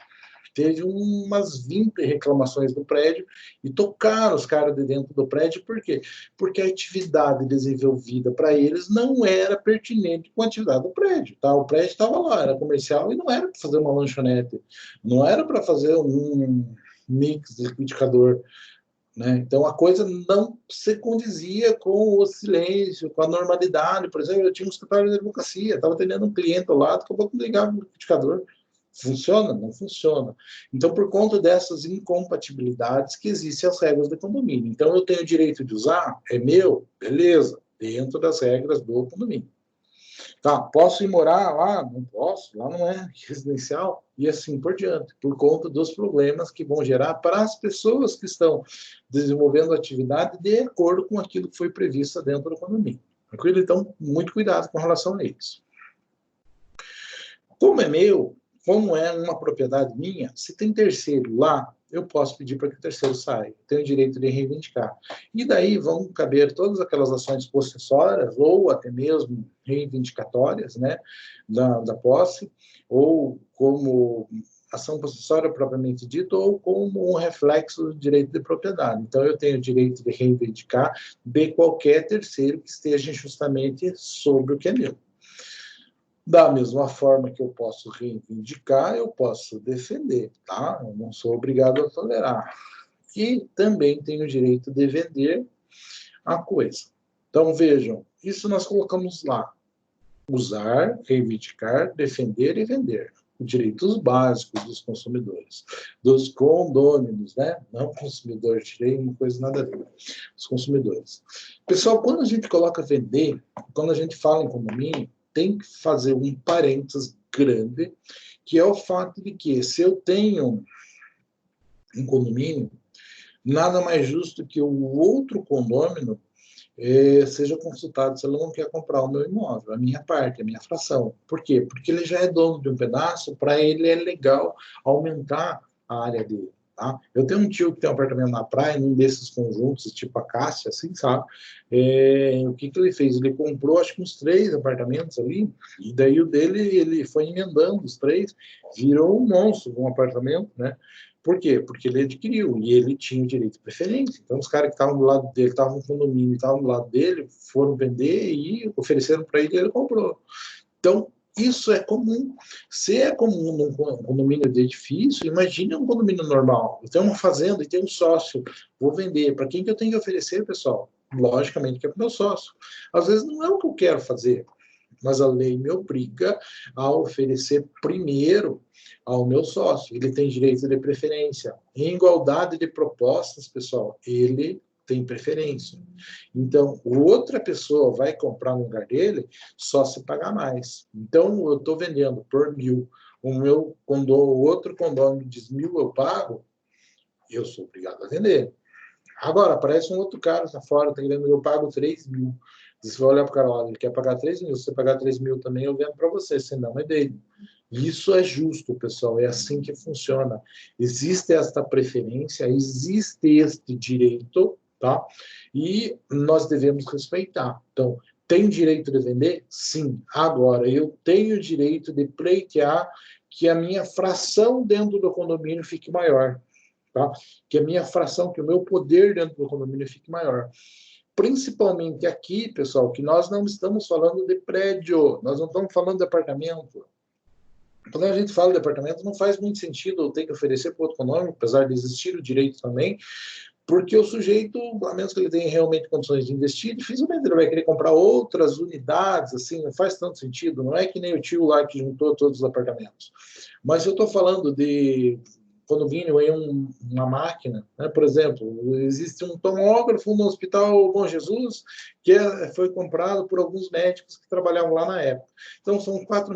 Speaker 1: Teve umas 20 reclamações do prédio e tocaram os caras de dentro do prédio. Por quê? Porque a atividade desenvolvida para eles não era pertinente com a atividade do prédio. Tá? O prédio estava lá, era comercial e não era para fazer uma lanchonete, não era para fazer um mix de liquidificador. Né? Então, a coisa não se condizia com o silêncio, com a normalidade. Por exemplo, eu tinha um escritório de advocacia, estava atendendo um cliente ao lado, acabou de ligar o liquidificador. Funciona? Não funciona. Então, por conta dessas incompatibilidades que existem as regras do condomínio. Então, eu tenho o direito de usar? É meu? Beleza. Dentro das regras do condomínio. Tá, posso ir morar lá? Não posso. Lá não é residencial. E assim por diante. Por conta dos problemas que vão gerar para as pessoas que estão desenvolvendo a atividade de acordo com aquilo que foi previsto dentro do condomínio. Tranquilo? Então, muito cuidado com relação a isso. Como é meu, como é uma propriedade minha, se tem terceiro lá, eu posso pedir para que o terceiro saia. Eu tenho o direito de reivindicar. E daí vão caber todas aquelas ações possessórias, ou até mesmo reivindicatórias, né, da posse, ou como ação possessória propriamente dita, ou como um reflexo do direito de propriedade. Então, eu tenho o direito de reivindicar de qualquer terceiro que esteja injustamente sobre o que é meu. Da mesma forma que eu posso reivindicar, eu posso defender, tá? Eu não sou obrigado a tolerar. E também tenho o direito de vender a coisa. Então, vejam, isso nós colocamos lá. Usar, reivindicar, defender e vender. Direitos básicos dos consumidores, dos condôminos, né? Não consumidores, tirei uma coisa nada a ver. Os consumidores. Pessoal, quando a gente coloca vender, quando a gente fala em condomínio, tem que fazer um parênteses grande, que é o fato de que, se eu tenho um condomínio, nada mais justo que o outro condômino seja consultado se ele não quer comprar o meu imóvel, a minha parte, a minha fração. Por quê? Porque ele já é dono de um pedaço, para ele é legal aumentar a área dele. Tá? Eu tenho um tio que tem um apartamento na praia, num desses conjuntos, tipo a Cássia, assim, sabe? O que ele fez? Ele comprou, acho que uns 3 apartamentos ali, e daí o dele, ele foi emendando os 3, virou um monstro de um apartamento, né? Por quê? Porque ele adquiriu, e ele tinha o direito de preferência. Então, os caras que estavam do lado dele, estavam no condomínio, estavam do lado dele, foram vender e ofereceram para ele, e ele comprou. Então, isso é comum. Se é comum num condomínio de edifício, imagine um condomínio normal. Eu tenho uma fazenda e tenho um sócio. Vou vender. Para quem que eu tenho que oferecer, pessoal? Logicamente que é para o meu sócio. Às vezes não é o que eu quero fazer, mas a lei me obriga a oferecer primeiro ao meu sócio. Ele tem direito de preferência. Em igualdade de propostas, pessoal, ele tem preferência. Então, outra pessoa vai comprar no lugar dele só se pagar mais. Então, eu estou vendendo por 1.000, o outro condomínio diz 1.000 eu pago, eu sou obrigado a vender. Agora, aparece um outro cara tá fora, tá querendo, eu pago 3.000. Você vai olhar para o cara, olha, ele quer pagar 3.000, se você pagar 3.000 também, eu vendo para você, senão é dele. Isso é justo, pessoal, é assim que funciona. Existe esta preferência, existe este direito, tá? E nós devemos respeitar. Então, tem direito de vender? Sim. Agora, eu tenho direito de pleitear que a minha fração dentro do condomínio fique maior, tá? Que a minha fração, que o meu poder dentro do condomínio fique maior. Principalmente aqui, pessoal, que nós não estamos falando de prédio, nós não estamos falando de apartamento. Quando a gente fala de apartamento, não faz muito sentido eu ter que oferecer para o outro condomínio, apesar de existir o direito também, porque o sujeito, a menos que ele tenha realmente condições de investir, dificilmente ele vai querer comprar outras unidades, assim, não faz tanto sentido, não é que nem o tio lá que juntou todos os apartamentos. Mas eu estou falando de condomínio em uma máquina, né? Por exemplo, existe um tomógrafo no Hospital Bom Jesus que foi comprado por alguns médicos que trabalhavam lá na época. Então, são 4,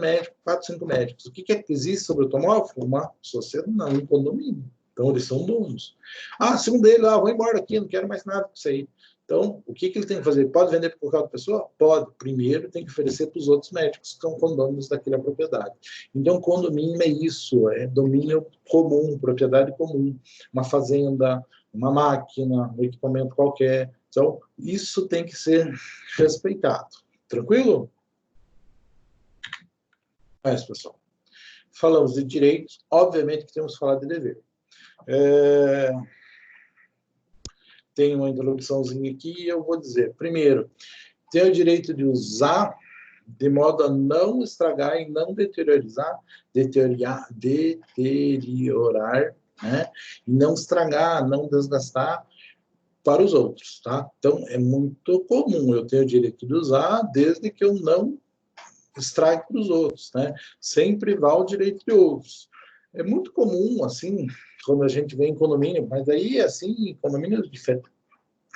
Speaker 1: 5 médicos. O que é que existe sobre o tomógrafo? Uma sociedade, não, um condomínio. Então, eles são donos. Se um deles, vou embora daqui, não quero mais nada com isso aí. Então, o que ele tem que fazer? Pode vender para qualquer outra pessoa? Pode. Primeiro, tem que oferecer para os outros médicos que são condôminos daquela propriedade. Então, condomínio é isso, é domínio comum, propriedade comum. Uma fazenda, uma máquina, um equipamento qualquer. Então, isso tem que ser respeitado. Tranquilo? É isso, pessoal. Falamos de direitos, obviamente que temos que falar de dever. Tem uma introduçãozinha aqui e eu vou dizer. Primeiro, tem o direito de usar de modo a não estragar e não deteriorar, né? E não estragar, não desgastar para os outros, tá? Então, é muito comum eu ter o direito de usar desde que eu não estrague para os outros, né? Sem privar o direito de outros. É muito comum, assim, quando a gente vê em condomínio, mas aí, assim, condomínios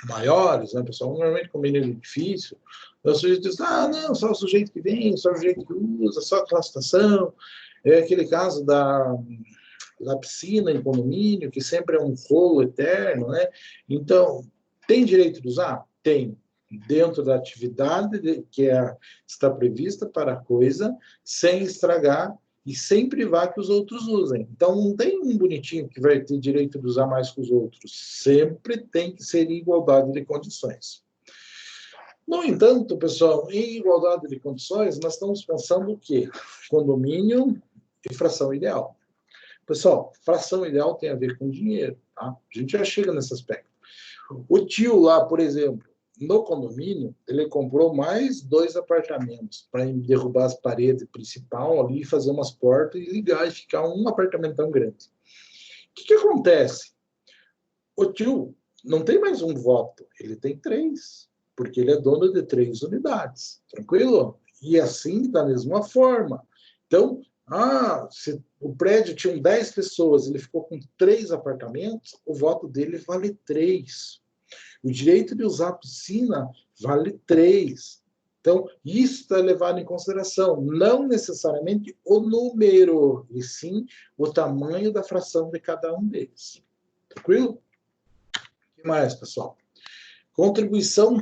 Speaker 1: maiores, né, pessoal? Normalmente condomínio de edifício, o sujeito diz, não, só o sujeito que vem, só o sujeito que usa, só a classificação. É aquele caso da piscina em condomínio, que sempre é um rolo eterno, né? Então, tem direito de usar? Tem. Dentro da atividade que está prevista para a coisa, sem estragar e sem privar que os outros usem. Então, não tem um bonitinho que vai ter direito de usar mais que os outros. Sempre tem que ser igualdade de condições. No entanto, pessoal, em igualdade de condições, nós estamos pensando o quê? Condomínio e fração ideal. Pessoal, fração ideal tem a ver com dinheiro, tá? A gente já chega nesse aspecto. O tio lá, por exemplo, no condomínio, ele comprou mais 2 apartamentos para derrubar as paredes principal ali, fazer umas portas e ligar e ficar um apartamento tão grande. O que acontece? O tio não tem mais um voto, ele tem 3, porque ele é dono de 3 unidades, tranquilo? E assim, da mesma forma. Então, se o prédio tinha 10 pessoas, ele ficou com 3 apartamentos, o voto dele vale 3. O direito de usar a piscina vale 3. Então, isso está levado em consideração, não necessariamente o número, e sim o tamanho da fração de cada um deles. Tranquilo? O que mais, pessoal? Contribuição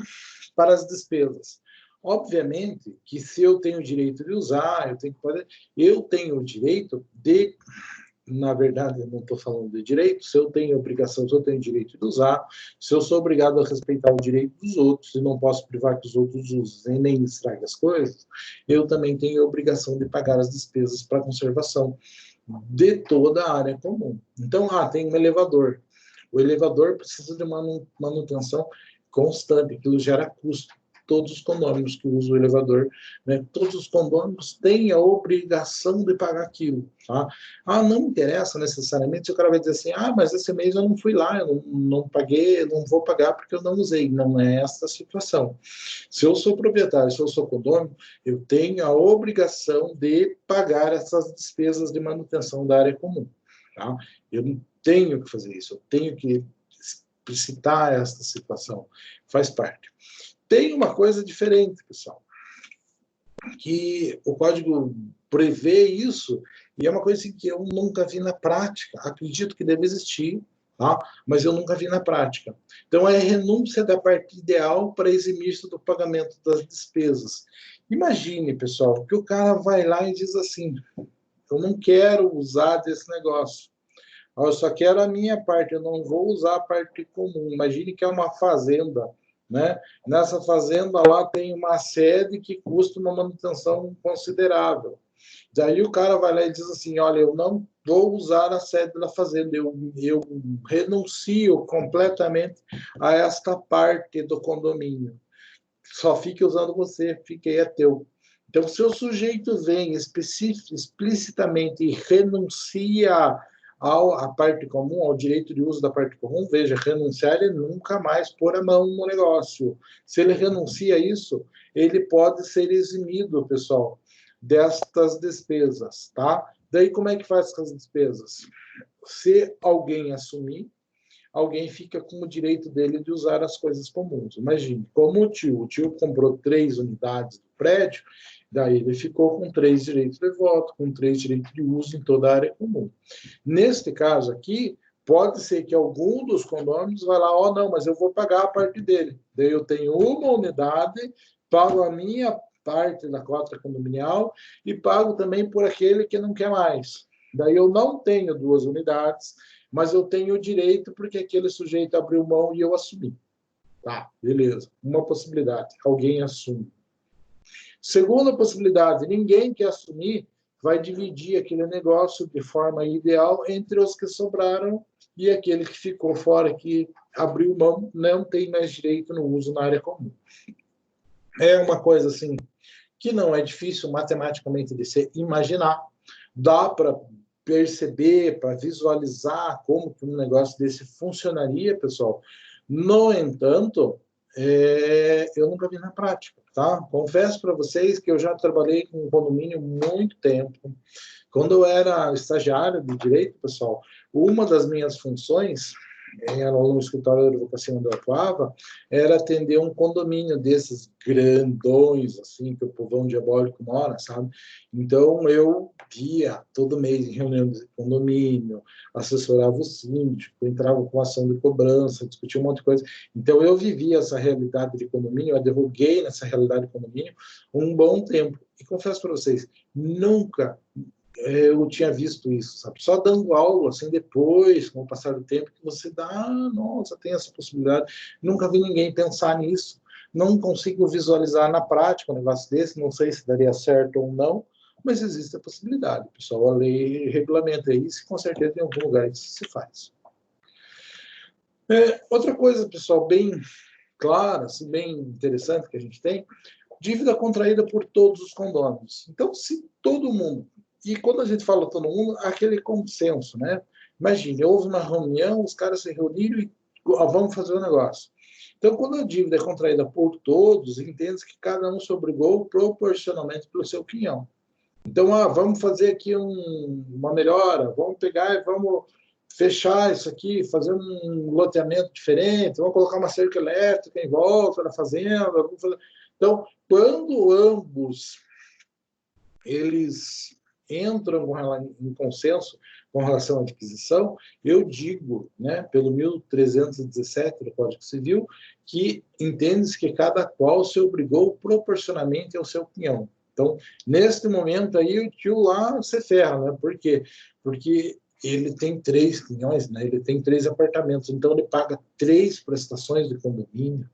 Speaker 1: para as despesas. Obviamente que se eu tenho o direito de usar, eu tenho o direito de, na verdade, eu não estou falando de direito, se eu tenho obrigação, se eu tenho direito de usar, se eu sou obrigado a respeitar o direito dos outros e não posso privar que os outros usem nem estraguem as coisas, eu também tenho a obrigação de pagar as despesas para a conservação de toda a área comum. Então, tem um elevador. O elevador precisa de manutenção constante, aquilo gera custo. todos os condôminos que usam o elevador, né? Todos os condôminos têm a obrigação de pagar aquilo, tá? Ah, não interessa necessariamente se o cara vai dizer assim, ah, mas esse mês eu não fui lá, eu não paguei, eu não vou pagar porque eu não usei. Não é essa a situação. Se eu sou proprietário, se eu sou condômino, eu tenho a obrigação de pagar essas despesas de manutenção da área comum, tá? Eu não tenho que fazer isso, eu tenho que explicitar esta situação, faz parte. Tem uma coisa diferente, pessoal, que o código prevê isso, e é uma coisa que eu nunca vi na prática, acredito que deve existir, tá? Mas eu nunca vi na prática. Então, é a renúncia da parte ideal para eximir-se do pagamento das despesas. Imagine, pessoal, que o cara vai lá e diz assim, eu não quero usar desse negócio, eu só quero a minha parte, eu não vou usar a parte comum. Imagine que é uma fazenda, né? Nessa fazenda lá tem uma sede que custa uma manutenção considerável. Daí o cara vai lá e diz assim, olha, eu não vou usar a sede da fazenda, eu renuncio completamente a esta parte do condomínio. Só fique usando você, fique aí, é teu. Então, se o sujeito vem explicitamente e renuncia à parte comum, ao direito de uso da parte comum, veja, renunciar é nunca mais pôr a mão no negócio. Se ele renuncia a isso, ele pode ser eximido, pessoal, destas despesas, tá? Daí, como é que faz com as despesas? Se alguém assumir, alguém fica com o direito dele de usar as coisas comuns. Imagine, como o tio comprou 3 unidades do prédio, daí ele ficou com 3 direitos de voto, com 3 direitos de uso em toda a área comum. Neste caso aqui, pode ser que algum dos condôminos vá lá, não, mas eu vou pagar a parte dele. Daí eu tenho uma unidade, pago a minha parte da cota condominial e pago também por aquele que não quer mais. Daí eu não tenho 2 unidades, mas eu tenho o direito porque aquele sujeito abriu mão e eu assumi. Tá, beleza. Uma possibilidade, alguém assume. Segunda possibilidade, ninguém que assumir vai dividir aquele negócio de forma ideal entre os que sobraram e aquele que ficou fora, que abriu mão, não tem mais direito no uso na área comum. É uma coisa assim que não é difícil matematicamente de se imaginar. Dá para perceber, para visualizar como que um negócio desse funcionaria, pessoal. No entanto, eu nunca vi na prática, tá? Confesso para vocês que eu já trabalhei com condomínio muito tempo. Quando eu era estagiário de direito, pessoal, uma das minhas funções, era no escritório de advocacia onde eu atuava, era atender um condomínio desses grandões, assim, que o povão diabólico mora, sabe? Então, eu ia todo mês em reunião de condomínio, assessorava o síndico, entrava com ação de cobrança, discutia um monte de coisa. Então, eu vivia essa realidade de condomínio, eu advoguei nessa realidade de condomínio um bom tempo. E confesso para vocês, nunca eu tinha visto isso, sabe? Só dando aula, assim, depois, com o passar do tempo, que você dá, nossa, tem essa possibilidade. Nunca vi ninguém pensar nisso. Não consigo visualizar na prática um negócio desse, não sei se daria certo ou não, mas existe a possibilidade, pessoal. A lei regulamenta isso e, com certeza, em algum lugar isso se faz. Outra coisa, pessoal, bem clara, assim, bem interessante que a gente tem, dívida contraída por todos os condôminos. Então, se todo mundo... E quando a gente fala todo mundo, aquele consenso, né? Imagine, houve uma reunião, os caras se reuniram e vamos fazer o negócio. Então, quando a dívida é contraída por todos, entende que cada um se obrigou proporcionalmente pelo seu quinhão. Então, vamos fazer aqui uma melhora, vamos pegar e vamos fechar isso aqui, fazer um loteamento diferente, vamos colocar uma cerca elétrica em volta da fazenda. Vamos fazer... Então, quando ambos eles entram em consenso com relação à adquisição, eu digo, né, pelo 1317 do Código Civil, que entende-se que cada qual se obrigou proporcionalmente ao seu quinhão. Então, neste momento aí, o tio lá se ferra, né? Por quê? Porque ele tem 3 quinhões, né? Ele tem 3 apartamentos, então ele paga 3 prestações de condomínio.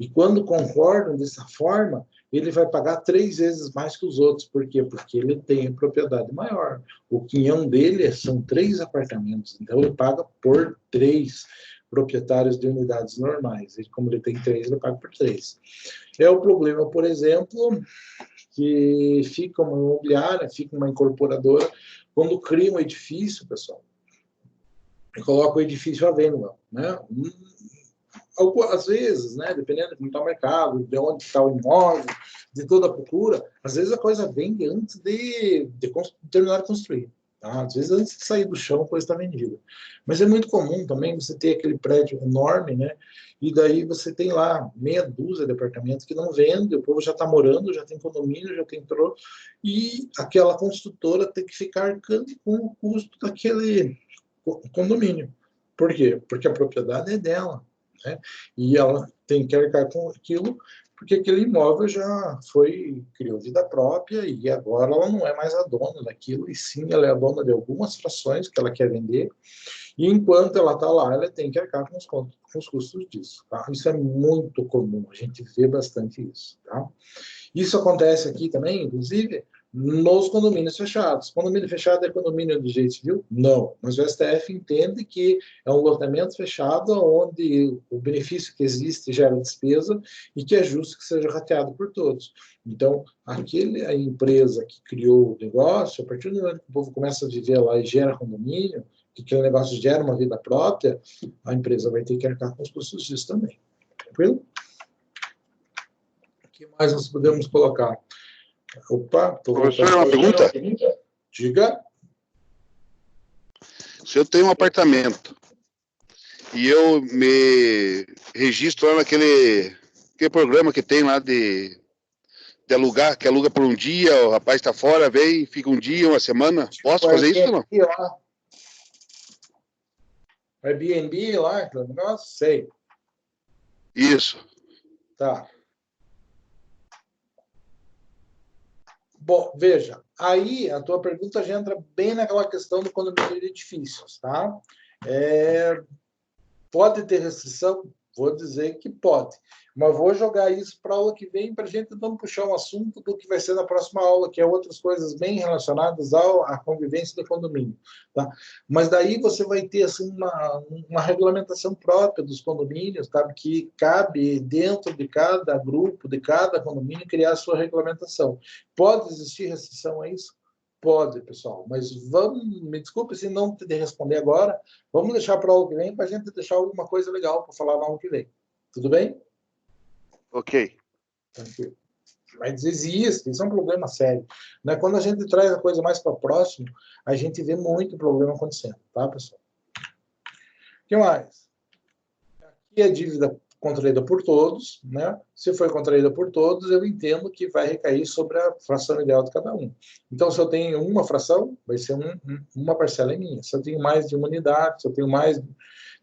Speaker 1: E quando concordam dessa forma, ele vai pagar 3 vezes mais que os outros. Por quê? Porque ele tem propriedade maior. O quinhão dele são 3 apartamentos, então ele paga por 3. proprietários de unidades normais. Ele, como ele tem 3, ele paga por 3. É o problema, por exemplo, que fica uma imobiliária, fica uma incorporadora, quando cria um edifício, pessoal, e coloca o edifício à venda, né? Às vezes, né, dependendo de como está o mercado, de onde está o imóvel, de toda a procura, às vezes a coisa vende antes de terminar de construir. Tá? Às vezes, antes de sair do chão, a coisa está vendida. Mas é muito comum também você ter aquele prédio enorme, né? E daí você tem lá meia dúzia de apartamentos que não vende, o povo já está morando, já tem condomínio, já tem entrou, e aquela construtora tem que ficar arcando com o custo daquele condomínio. Por quê? Porque a propriedade é dela, né? E ela tem que arcar com aquilo, porque aquele imóvel já criou vida própria e agora ela não é mais a dona daquilo, e sim ela é a dona de algumas frações que ela quer vender, e enquanto ela está lá, ela tem que arcar com os custos disso. Tá? Isso é muito comum, a gente vê bastante isso. Tá? Isso acontece aqui também, inclusive, nos condomínios fechados. Condomínio fechado é condomínio de direito civil? Não. Mas o STF entende que é um loteamento fechado onde o benefício que existe gera despesa e que é justo que seja rateado por todos. Então, a empresa que criou o negócio, a partir do momento que o povo começa a viver lá e gera condomínio, que aquele negócio gera uma vida própria, a empresa vai ter que arcar com os custos disso também. Tranquilo? O que mais nós podemos colocar? Opa,
Speaker 9: professor, uma pergunta?
Speaker 1: Diga.
Speaker 9: Se eu tenho um apartamento e eu me registro lá naquele programa que tem lá de alugar, que aluga por um dia, o rapaz está fora, vem, fica um dia, uma semana, posso fazer isso ou não?
Speaker 1: Airbnb lá, aquele negócio? Sei.
Speaker 9: Isso.
Speaker 1: Tá. Bom, veja, aí a tua pergunta já entra bem naquela questão do condomínio de edifícios, tá? Pode ter restrição? Vou dizer que pode. Mas vou jogar isso para a aula que vem, para a gente então puxar um assunto do que vai ser na próxima aula, que é outras coisas bem relacionadas à convivência do condomínio. Tá? Mas daí você vai ter assim, uma regulamentação própria dos condomínios, tá? Que cabe dentro de cada grupo, de cada condomínio, criar a sua regulamentação. Pode existir restrição a isso? Pode, pessoal, mas me desculpe se não te responder agora, vamos deixar para a aula que vem, para a gente deixar alguma coisa legal para falar na aula que vem. Tudo bem?
Speaker 9: Ok.
Speaker 1: Tranquilo. Mas existe, isso é um problema sério. Né? Quando a gente traz a coisa mais para próximo, a gente vê muito problema acontecendo, tá, pessoal? O que mais? Aqui a dívida contraída por todos, né? Se foi contraída por todos, eu entendo que vai recair sobre a fração ideal de cada um. Então, se eu tenho uma fração, vai ser uma parcela minha. Se eu tenho mais de uma unidade, se eu tenho mais,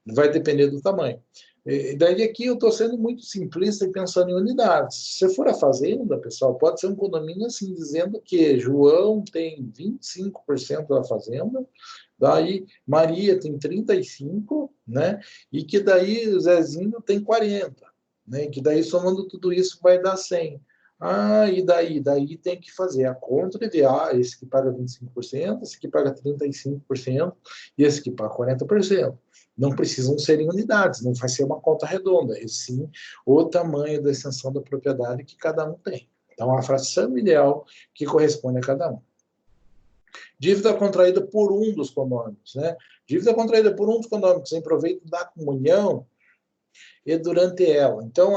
Speaker 1: vai depender do tamanho. E daí aqui eu estou sendo muito simplista e pensando em unidades. Se for a fazenda, pessoal, pode ser um condomínio assim, dizendo que João tem 25% da fazenda, daí Maria tem 35%, né? E que daí o Zezinho tem 40%, né? Que daí somando tudo isso vai dar 100%. Ah, e daí? Daí tem que fazer a conta e ver, esse que paga 25%, esse que paga 35% e esse que paga 40%. Não precisam ser em unidades, não vai ser uma conta redonda, e sim o tamanho da extensão da propriedade que cada um tem. Então, a fração ideal que corresponde a cada um. Dívida contraída por um dos condôminos, né? Dívida contraída por um dos condôminos em proveito da comunhão e durante ela. Então,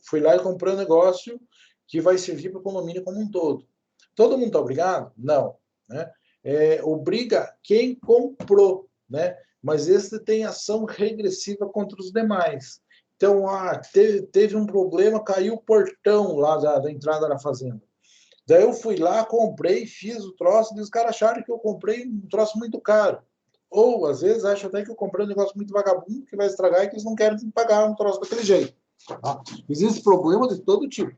Speaker 1: fui lá e comprei um negócio que vai servir para o condomínio como um todo. Todo mundo está obrigado? Não. Né? Obriga quem comprou, né? Mas esse tem ação regressiva contra os demais. Então, teve um problema, caiu o portão lá da entrada da fazenda. Daí eu fui lá, comprei, fiz o troço, e os caras acharam que eu comprei um troço muito caro. Ou, às vezes, acham até que eu comprei um negócio muito vagabundo, que vai estragar e que eles não querem pagar um troço daquele jeito. Tá? Existe problema de todo tipo.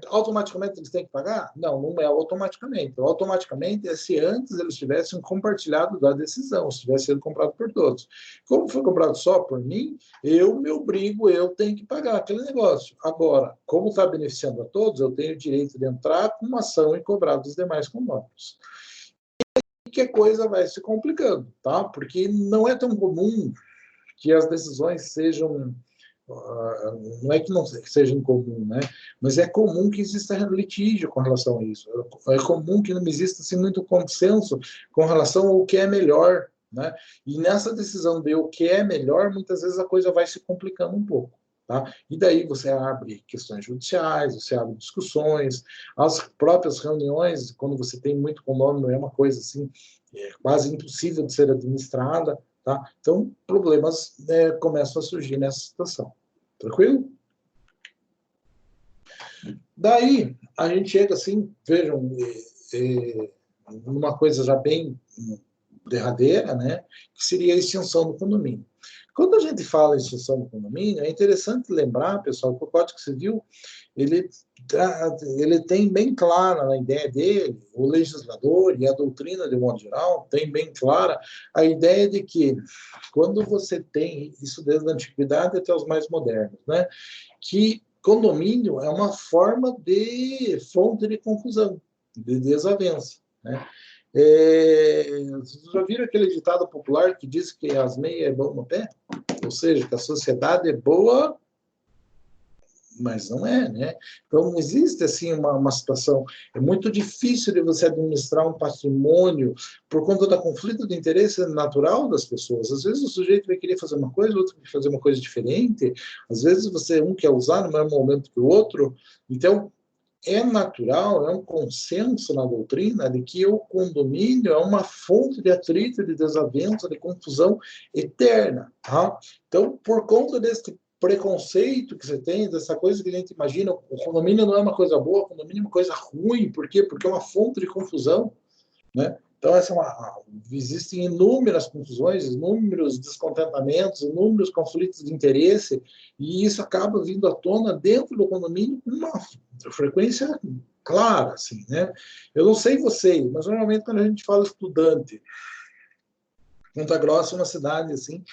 Speaker 1: Automaticamente eles têm que pagar? Não, não é automaticamente. Automaticamente é se antes eles tivessem compartilhado da decisão, se tivesse sido comprado por todos. Como foi comprado só por mim, eu me obrigo, eu tenho que pagar aquele negócio. Agora, como está beneficiando a todos, eu tenho o direito de entrar com uma ação e cobrar dos demais condôminos. que a coisa vai se complicando, tá? Porque não é tão comum que as decisões sejam... não é que não seja incomum, né? Mas é comum que exista litígio com relação a isso. É comum que não exista assim, muito consenso com relação ao que é melhor, né? E nessa decisão de o que é melhor, muitas vezes a coisa vai se complicando um pouco. Tá? E daí você abre questões judiciais, você abre discussões, as próprias reuniões, quando você tem muito condômino, é uma coisa assim, quase impossível de ser administrada. Tá? Então, problemas começam a surgir nessa situação. Tranquilo? Daí, a gente chega assim, vejam, numa coisa já bem derradeira, né, que seria a extinção do condomínio. Quando a gente fala em extinção do condomínio, é interessante lembrar, pessoal, que o Código Civil, ele tem bem clara na ideia dele, o legislador e a doutrina, de modo geral, tem bem clara a ideia de que, quando você tem, isso desde a antiguidade até os mais modernos, né, que condomínio é uma forma de fonte de confusão, de desavença, né? Vocês já viram aquele ditado popular que diz que as meias é bom no pé? Ou seja, que a sociedade é boa, mas não é, né? Então, não existe, assim, uma situação... É muito difícil de você administrar um patrimônio por conta do conflito de interesse natural das pessoas. Às vezes o sujeito vai querer fazer uma coisa, o outro vai fazer uma coisa diferente. Às vezes um quer usar no mesmo momento que o outro. Então, é natural, é um consenso na doutrina de que o condomínio é uma fonte de atrito, de desavença, de confusão eterna. Tá? Então, por conta desse preconceito que você tem, dessa coisa que a gente imagina, o condomínio não é uma coisa boa, o condomínio é uma coisa ruim. Por quê? Porque é uma fonte de confusão, né? Então, existem inúmeras confusões, inúmeros descontentamentos, inúmeros conflitos de interesse, e isso acaba vindo à tona dentro do condomínio com uma frequência clara, assim, né? Eu não sei vocês, mas normalmente quando a gente fala estudante, Ponta Grossa é uma cidade, assim,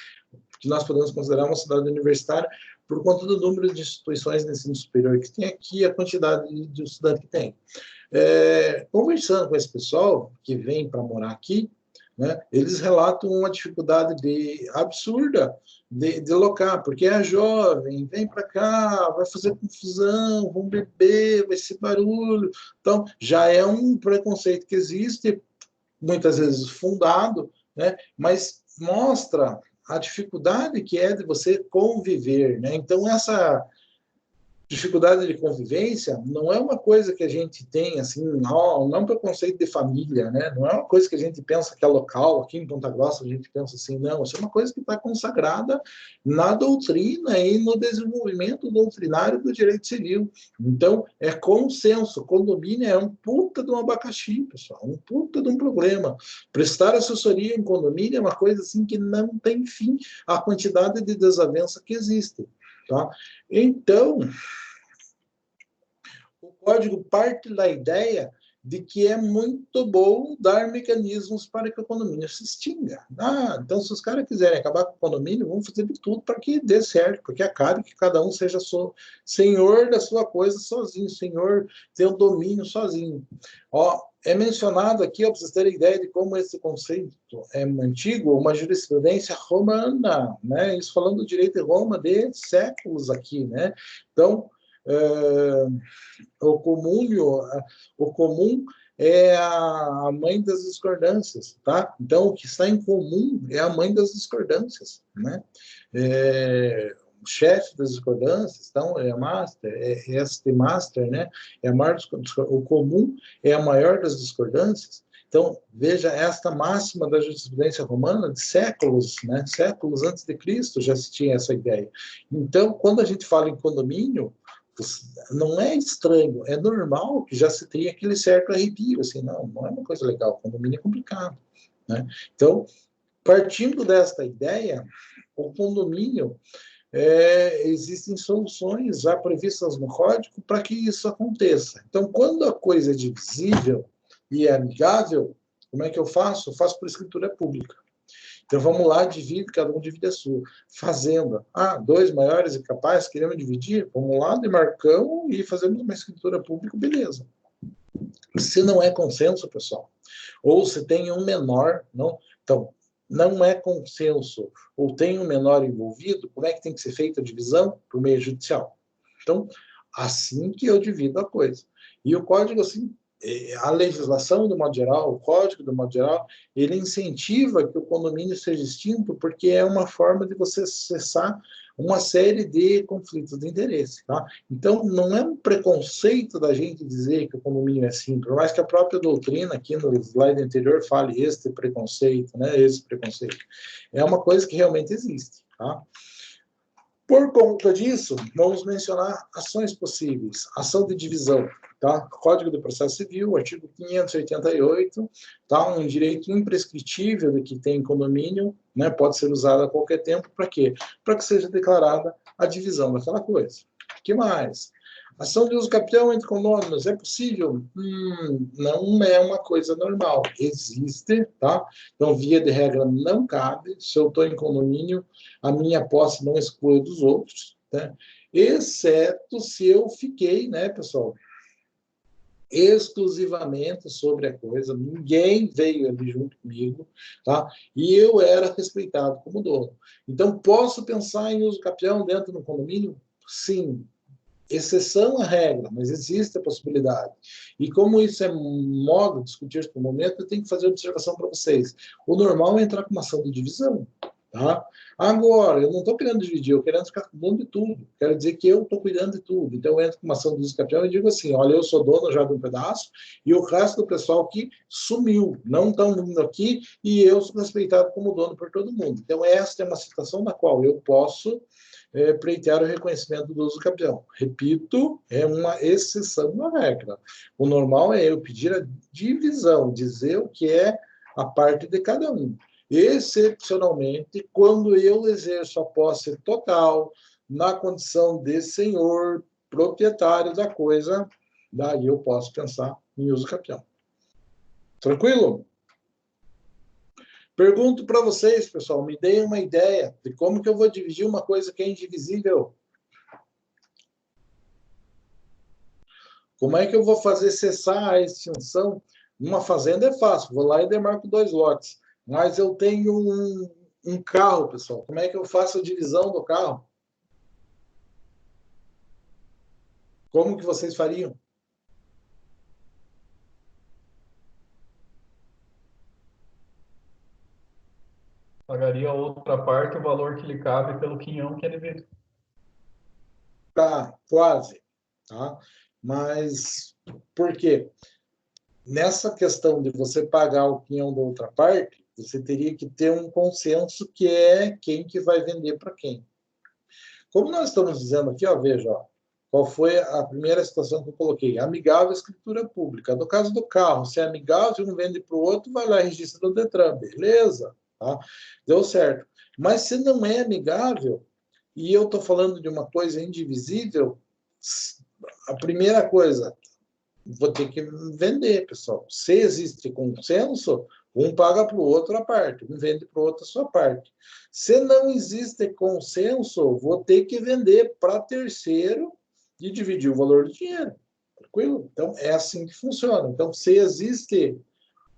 Speaker 1: que nós podemos considerar uma cidade universitária por conta do número de instituições de ensino superior que tem aqui, a quantidade de estudante que tem. Conversando com esse pessoal que vem para morar aqui, né, eles relatam uma dificuldade absurda de locar, porque é jovem, vem para cá, vai fazer confusão, vão beber, vai ser barulho. Então, já é um preconceito que existe, muitas vezes fundado, né, mas mostra a dificuldade que é de você conviver, né? Então, essa dificuldade de convivência não é uma coisa que a gente tem, assim, não é um preconceito de família, né? Não é uma coisa que a gente pensa que é local, aqui em Ponta Grossa a gente pensa assim, não, isso é uma coisa que está consagrada na doutrina e no desenvolvimento doutrinário do direito civil. Então, é consenso, condomínio é um puta de um abacaxi, pessoal, um puta de um problema. Prestar assessoria em condomínio é uma coisa, assim, que não tem fim a quantidade de desavença que existe. Tá? Então, o código parte da ideia de que é muito bom dar mecanismos para que o condomínio se extinga. Então, se os caras quiserem acabar com o condomínio, vão fazer de tudo para que dê certo, porque acabe que cada um seja senhor da sua coisa sozinho, senhor tem o domínio sozinho. É mencionado aqui, para vocês terem ideia de como esse conceito é antigo, uma jurisprudência romana, né? Isso falando do direito de Roma de séculos aqui, né? Então, o comum é a mãe das discordâncias, tá? Então, o que está em comum é a mãe das discordâncias, né? O chefe das discordâncias, então, é a master, este master, né? O comum é a maior das discordâncias. Então, veja esta máxima da jurisprudência romana de séculos, né? Séculos antes de Cristo já se tinha essa ideia. Então, quando a gente fala em condomínio, não é estranho, é normal que já se tenha aquele certo arrepio, assim, não é uma coisa legal, condomínio é complicado, né? Então, partindo desta ideia, o condomínio, existem soluções já previstas no código para que isso aconteça. Então, quando a coisa é divisível e é amigável, como é que eu faço? Eu faço por escritura pública. Então, vamos lá, cada um divide a sua. Fazenda. 2 maiores e capazes, queremos dividir? Vamos lá, demarcamos e fazemos uma escritura pública, beleza. Se não é consenso, pessoal, ou se tem um menor, não, então, não é consenso, ou tem um menor envolvido, como é que tem que ser feita a divisão? Por meio judicial. Então, assim que eu divido a coisa. E o código, assim, a legislação, do modo geral, o código, do modo geral, ele incentiva que o condomínio seja extinto, porque é uma forma de você cessar uma série de conflitos de interesse, tá? Então, não é um preconceito da gente dizer que o condomínio é assim, por mais que a própria doutrina aqui no slide anterior fale este preconceito, né? Esse preconceito. É uma coisa que realmente existe, tá? Por conta disso, vamos mencionar ações possíveis. Ação de divisão, tá? Código do Processo Civil, artigo 588, tá? Um direito imprescritível de que tem condomínio, né? Pode ser usado a qualquer tempo, para quê? Para que seja declarada a divisão daquela coisa. O que mais? Ação de uso capião entre condôminos, é possível? Não é uma coisa normal. Existe, tá? Então, via de regra, não cabe. Se eu estou em condomínio, a minha posse não exclui dos outros, né? Exceto se eu fiquei, né, pessoal, exclusivamente sobre a coisa, ninguém veio ali junto comigo, tá? E eu era respeitado como dono. Então, posso pensar em uso capião dentro do condomínio? Sim. Exceção à regra, mas existe a possibilidade. E como isso é modo de discutir isso por momento, eu tenho que fazer uma observação para vocês. O normal é entrar com uma ação de divisão, tá? Agora, eu não estou querendo dividir, eu quero ficar cuidando de tudo. Quero dizer que eu estou cuidando de tudo. Então, eu entro com uma ação de uso capião e digo assim, olha, eu sou dono já de um pedaço e o resto do pessoal aqui sumiu, não estão vindo aqui e eu sou respeitado como dono por todo mundo. Então, esta é uma situação na qual eu posso pleitear o reconhecimento do uso capião. Repito, é uma exceção na regra. O normal é eu pedir a divisão, dizer o que é a parte de cada um. Excepcionalmente, quando eu exerço a posse total, na condição de senhor, proprietário da coisa, daí eu posso pensar em uso capião. Tranquilo? Pergunto para vocês, pessoal, me deem uma ideia de como que eu vou dividir uma coisa que é indivisível. Como é que eu vou fazer cessar a extinção? Numa fazenda é fácil, vou lá e demarco 2 lotes. Mas eu tenho um carro, pessoal. Como é que eu faço a divisão do carro? Como que vocês fariam?
Speaker 10: Pagaria a outra parte o valor que lhe cabe pelo quinhão que é devido.
Speaker 1: Tá, quase. Tá? Mas por quê? Nessa questão de você pagar o quinhão da outra parte, você teria que ter um consenso que é quem que vai vender para quem. Como nós estamos dizendo aqui, ó, veja, ó, qual foi a primeira situação que eu coloquei? Amigável escritura pública. No caso do carro, se é amigável, um vende para o outro, vai lá e registra no Detran, beleza? Tá? Deu certo. Mas se não é amigável, e eu estou falando de uma coisa indivisível, a primeira coisa, vou ter que vender, pessoal. Se existe consenso, um paga para o outro a parte, um vende para o outro a sua parte. Se não existe consenso, vou ter que vender para terceiro e dividir o valor do dinheiro. Tranquilo? Então, é assim que funciona. Então, se existe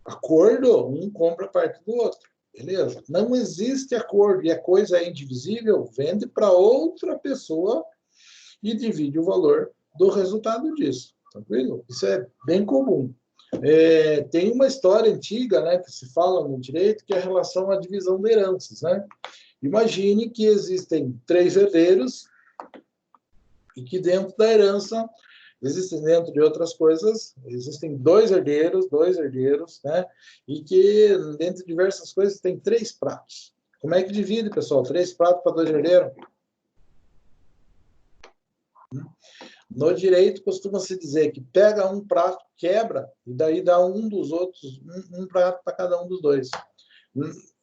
Speaker 1: acordo, um compra a parte do outro. Beleza? Não existe acordo e a coisa é indivisível, vende para outra pessoa e divide o valor do resultado disso. Tranquilo? Isso é bem comum. Tem uma história antiga, né, que se fala no direito, que é a relação à divisão de heranças, né? Imagine que existem 3 herdeiros e que dentro da herança existem, dentro de outras coisas, existem 2 herdeiros, né? E que dentro de diversas coisas tem 3 pratos. Como é que divide, pessoal? 3 pratos para 2 herdeiros? No direito, costuma-se dizer que pega um prato, quebra, e daí dá um dos outros, um prato para cada um dos 2.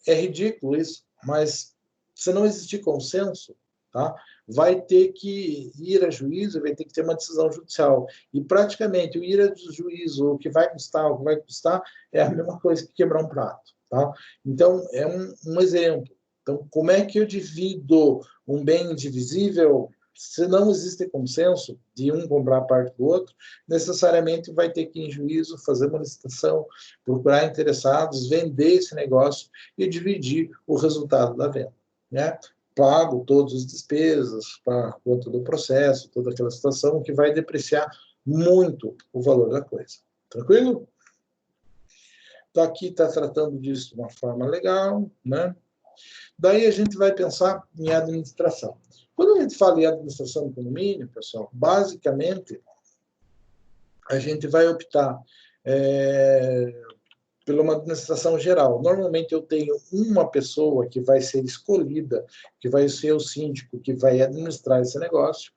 Speaker 1: É ridículo isso, mas se não existir consenso, tá, vai ter que ir a juízo, vai ter que ter uma decisão judicial. E praticamente o ir a juízo, o que vai custar, é a mesma coisa que quebrar um prato. Tá? Então, é um exemplo. Então, como é que eu divido um bem indivisível? se não existe consenso de um comprar parte do outro, necessariamente vai ter que ir em juízo, fazer uma licitação, procurar interessados, vender esse negócio e dividir o resultado da venda, né? Pago todas as despesas, para conta do processo, toda aquela situação que vai depreciar muito o valor da coisa. Tranquilo? Então, aqui está tratando disso de uma forma legal, né? Daí a gente vai pensar em administração. Quando a gente fala em administração do condomínio, pessoal, basicamente, a gente vai optar por uma administração geral. Normalmente eu tenho uma pessoa que vai ser escolhida, que vai ser o síndico, que vai administrar esse negócio.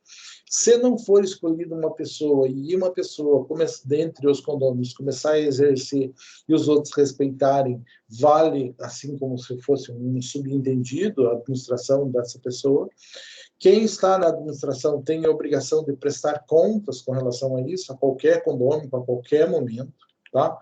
Speaker 1: Se não for escolhida uma pessoa e uma pessoa, dentre os condôminos, começar a exercer e os outros respeitarem, vale assim como se fosse um subentendido a administração dessa pessoa. Quem está na administração tem a obrigação de prestar contas com relação a isso, a qualquer condômino, a qualquer momento, tá?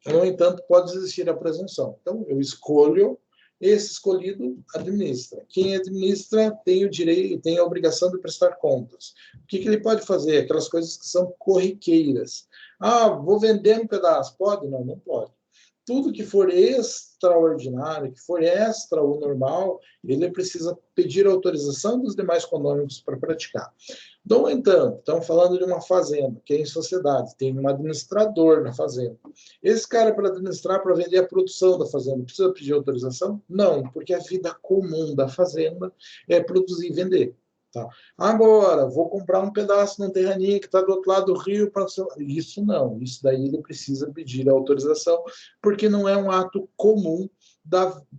Speaker 1: No entanto, pode existir a presunção. Então, eu escolho, esse escolhido administra. Quem administra tem o direito, tem a obrigação de prestar contas. O que ele pode fazer? Aquelas coisas que são corriqueiras. Ah, vou vender um pedaço. Pode? Não, não pode. Tudo que for extraordinário, que for extra ou normal, ele precisa pedir autorização dos demais condôminos para praticar. No entanto, estamos falando de uma fazenda, que é em sociedade, tem um administrador na fazenda. Esse cara, para administrar, para vender a produção da fazenda, precisa pedir autorização? Não, porque a vida comum da fazenda é produzir e vender. Tá? Agora, vou comprar um pedaço num terreninho que está do outro lado do rio. Isso não, isso daí ele precisa pedir a autorização, porque não é um ato comum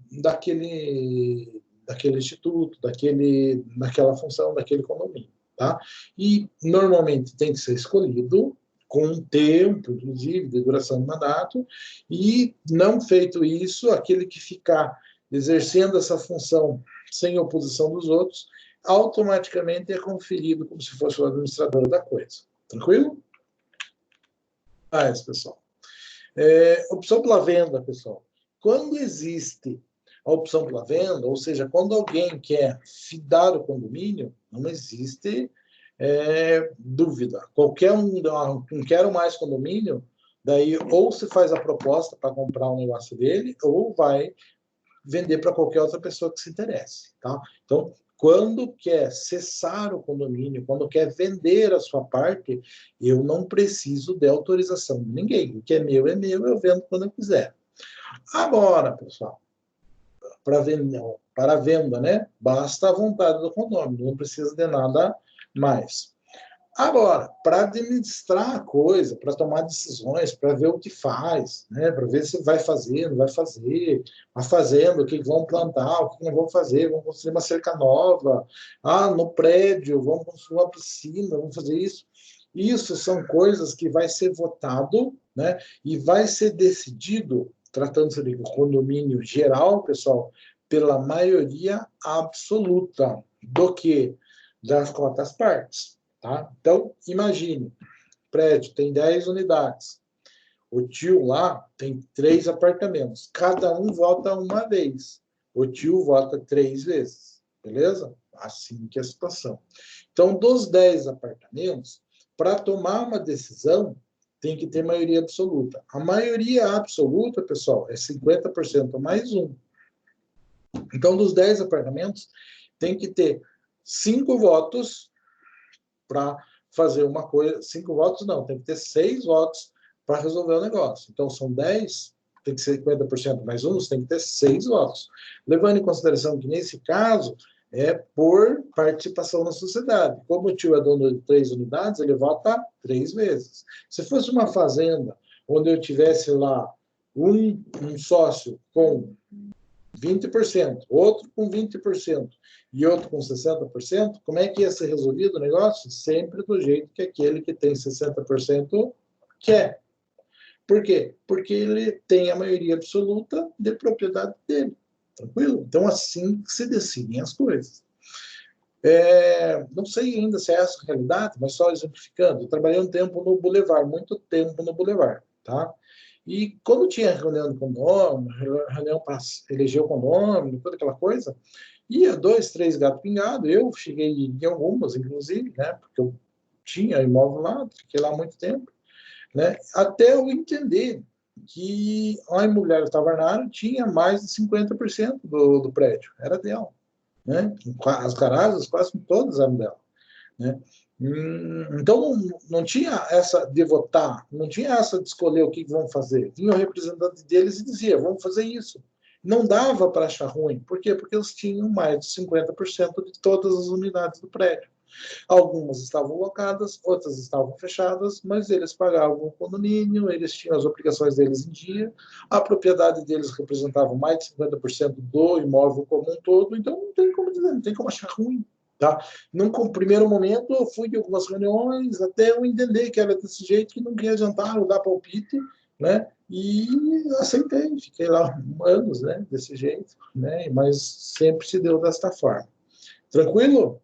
Speaker 1: daquele instituto, daquela função, daquele condomínio. Tá? E, normalmente, tem que ser escolhido com um tempo, inclusive, de duração do mandato, e, não feito isso, aquele que ficar exercendo essa função sem oposição dos outros, automaticamente é conferido como se fosse o administrador da coisa. Tranquilo? Pessoal. Opção pela venda, pessoal. Quando existe a opção pela venda, ou seja, quando alguém quer fidar o condomínio, não existe dúvida. Qualquer um, não quero mais condomínio, daí ou se faz a proposta para comprar um negócio dele, ou vai vender para qualquer outra pessoa que se interesse. Tá? Então, quando quer cessar o condomínio, quando quer vender a sua parte, eu não preciso de autorização de ninguém. O que é meu, eu vendo quando eu quiser. Agora, pessoal, para a venda, né? Basta a vontade do condomínio, não precisa de nada mais. Agora, para administrar a coisa, para tomar decisões, para ver o que faz, né? Para ver se vai fazer, não vai fazer, a fazenda, o que vão plantar, o que não vão fazer, vão construir uma cerca nova, no prédio, vão construir uma piscina, vão fazer isso. Isso são coisas que vai ser votado, né? E vai ser decidido, tratando-se de condomínio geral, pessoal, pela maioria absoluta do que das cotas partes. Tá? Então, imagine, prédio tem 10 unidades, o tio lá tem 3 apartamentos, cada um vota uma vez, o tio vota 3 vezes, beleza? Assim que é a situação. Então, dos 10 apartamentos, para tomar uma decisão, tem que ter maioria absoluta. A maioria absoluta, pessoal, é 50% mais 1. Então, dos 10 apartamentos, tem que ter 5 votos para fazer uma coisa. 5 votos não, tem que ter 6 votos para resolver o negócio. Então, são 10, tem que ser 50% mais 1, tem que ter 6 votos. Levando em consideração que, nesse caso, é por participação na sociedade. Como o tio é dono de 3 unidades, ele vota 3 vezes. Se fosse uma fazenda onde eu tivesse lá um sócio com 20%, outro com 20% e outro com 60%, como é que ia ser resolvido o negócio? Sempre do jeito que aquele que tem 60% quer. Por quê? Porque ele tem a maioria absoluta de propriedade dele. Tranquilo? Então, assim se decidem as coisas. Não sei ainda se é essa a realidade, mas só exemplificando. Eu trabalhei um tempo no Boulevard, muito tempo no Boulevard, tá? E quando tinha reunião de condomínio, reunião para eleger o condomínio, toda aquela coisa, Ia 2, 3 gatos pingados, eu cheguei em algumas, inclusive, né? Porque eu tinha imóvel lá, fiquei lá há muito tempo, né? Até eu entender que a imobiliária Tavernaro tinha mais de 50% do prédio, era dela, né? As garagens quase todas eram dela, né? Então, não tinha essa de votar, não tinha essa de escolher o que vão fazer. Vinha o representante deles e dizia, vamos fazer isso. Não dava para achar ruim. Por quê? Porque eles tinham mais de 50% de todas as unidades do prédio. Algumas estavam locadas, outras estavam fechadas, mas eles pagavam o condomínio, eles tinham as obrigações deles em dia, a propriedade deles representava mais de 50% do imóvel como um todo, então não tem como dizer, não tem como achar ruim. Tá? Num primeiro momento, eu fui de algumas reuniões até eu entender que era desse jeito, que não queria adiantar, eu dar palpite, né? E aceitei, fiquei lá anos, né? Desse jeito, né? Mas sempre se deu desta forma. Tranquilo?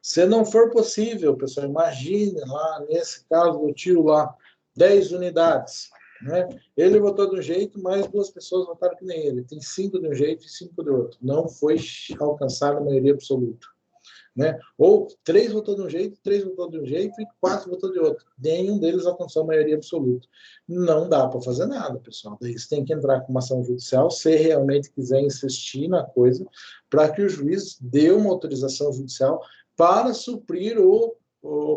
Speaker 1: Se não for possível, pessoal, imagine lá, nesse caso do tio lá, 10 unidades, né? Ele votou de um jeito, mas 2 pessoas votaram que nem ele. Tem 5 de um jeito e 5 de outro. Não foi alcançada a maioria absoluta, né? Ou 3 votou de um jeito, 3 votou de um jeito e 4 votou de outro. Nenhum deles alcançou a maioria absoluta. Não dá para fazer nada, pessoal. Daí você tem que entrar com uma ação judicial, se realmente quiser insistir na coisa, para que o juiz dê uma autorização judicial para suprir o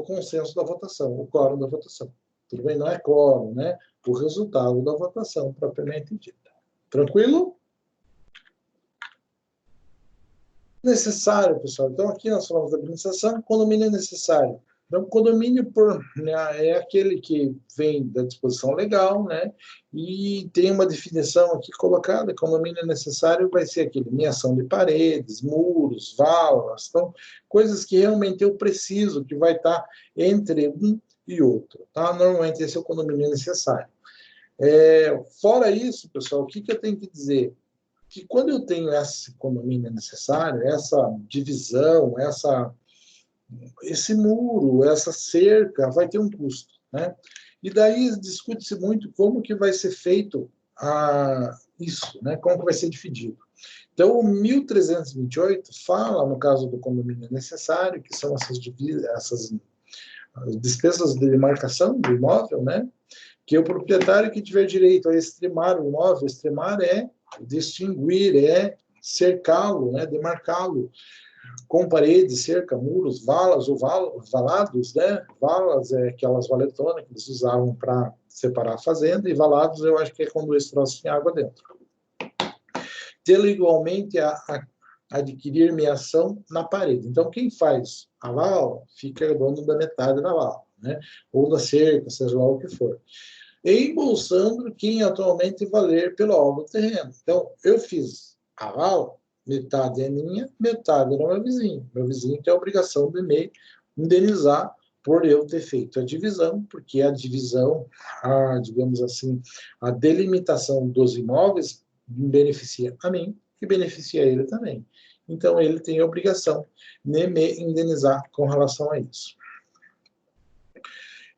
Speaker 1: consenso da votação, o quórum da votação. Tudo bem? Não é quórum, né? O resultado da votação propriamente dita. Tranquilo? Necessário, pessoal. Então, aqui nós falamos da administração, condomínio é necessário. Então, condomínio é aquele que vem da disposição legal, né? E tem uma definição aqui colocada, condomínio é necessário vai ser aquele, meação de paredes, muros, valas, então, coisas que realmente eu preciso, que vai estar entre um e outro, tá? Normalmente esse é o condomínio necessário. Fora isso, pessoal, o que eu tenho que dizer? Que quando eu tenho esse condomínio necessário, essa divisão, esse muro, essa cerca, vai ter um custo, né? E daí discute-se muito como que vai ser feito isso, né? Como que vai ser dividido. Então, o 1328 fala, no caso do condomínio necessário, que são essas despesas de demarcação do imóvel, né? Que o proprietário que tiver direito a extremar o imóvel, extremar é distinguir, é cercá-lo, né? Demarcá-lo com paredes, cerca, muros, valas ou valados, né? Valas é aquelas valetonas que eles usavam para separar a fazenda, e valados eu acho que é quando esse troço tem água dentro. Tê-lo igualmente a adquirir meação na parede. Então, quem faz a vala fica dono da metade da vala, né? Ou da cerca, seja lá o que for. Embolsando quem atualmente valer pela obra do terreno. Então, eu fiz a vala, metade é minha, metade era meu vizinho. Meu vizinho tem a obrigação de me indenizar por eu ter feito a divisão, porque a divisão, digamos assim, a delimitação dos imóveis beneficia a mim e beneficia ele também. Então, ele tem a obrigação de me indenizar com relação a isso.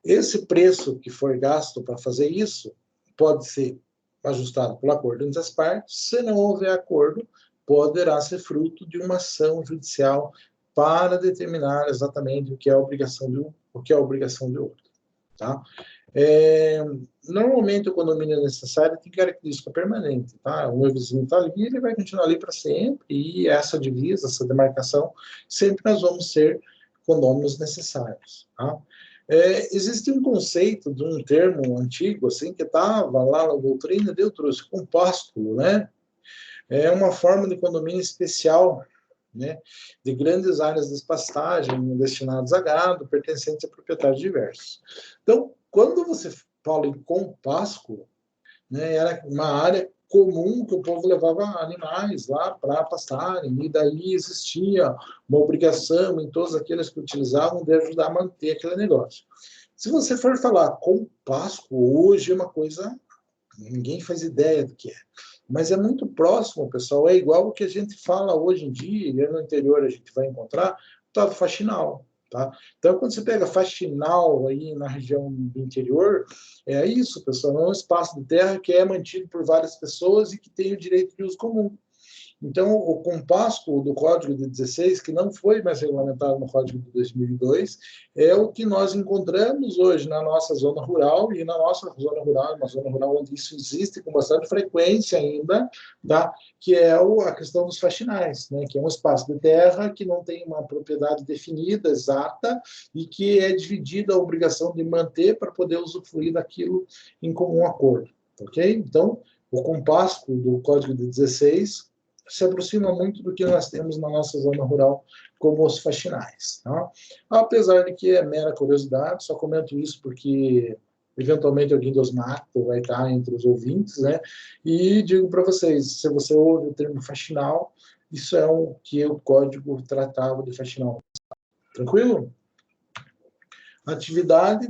Speaker 1: Esse preço que for gasto para fazer isso pode ser ajustado pelo acordo entre as partes. Se não houver acordo, poderá ser fruto de uma ação judicial para determinar exatamente o que é a obrigação de um, o que é a obrigação de outro. Tá? Normalmente o condomínio necessário tem característica permanente. Tá? O meu vizinho está ali, ele vai continuar ali para sempre, e essa divisa, essa demarcação, sempre nós vamos ser condôminos necessários. Tá? Existe um conceito de um termo antigo, assim, que estava lá na doutrina, eu trouxe compóstulo, né? É uma forma de condomínio especial, né? De grandes áreas de pastagem destinadas a gado, pertencentes a proprietários diversos. Então, quando você fala em compásculo, né, era uma área comum que o povo levava animais lá para pastarem, e daí existia uma obrigação em todos aqueles que utilizavam de ajudar a manter aquele negócio. Se você for falar compásculo, hoje é uma coisa, ninguém faz ideia do que é, mas é muito próximo, pessoal, é igual o que a gente fala hoje em dia, e no interior a gente vai encontrar, o tal do faxinal. Tá? Então, quando você pega faxinal aí na região do interior, é isso, pessoal, é um espaço de terra que é mantido por várias pessoas e que tem o direito de uso comum. Então, o compasco do Código de 16, que não foi mais regulamentado no Código de 2002, é o que nós encontramos hoje na nossa zona rural, e na nossa zona rural, uma zona rural onde isso existe com bastante frequência ainda, tá? Que é a questão dos faxinais, né? Que é um espaço de terra que não tem uma propriedade definida, exata, e que é dividida a obrigação de manter para poder usufruir daquilo em comum acordo, ok? Então, o compasco do Código de 16 se aproxima muito do que nós temos na nossa zona rural como os faxinais. Tá? Apesar de que é mera curiosidade, só comento isso porque eventualmente alguém dos matos vai estar entre os ouvintes, né? E digo para vocês, se você ouve o termo faxinal, isso é o que o código tratava de faxinal. Tranquilo? Atividade,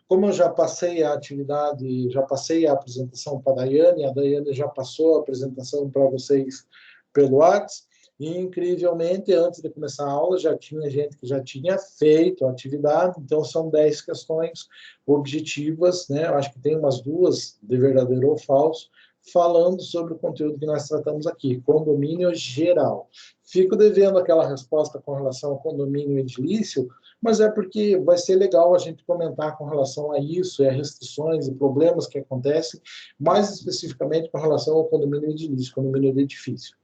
Speaker 1: como eu já passei a atividade, já passei a apresentação para a Daiane já passou a apresentação para vocês pelo WhatsApp, e incrivelmente, antes de começar a aula, já tinha gente que já tinha feito a atividade, então são 10 questões objetivas, né? Eu acho que tem umas duas de verdadeiro ou falso, falando sobre o conteúdo que nós tratamos aqui, condomínio geral. Fico devendo aquela resposta com relação ao condomínio edilício, mas é porque vai ser legal a gente comentar com relação a isso, e a restrições e problemas que acontecem, mais especificamente com relação ao condomínio edilício, condomínio de edifício.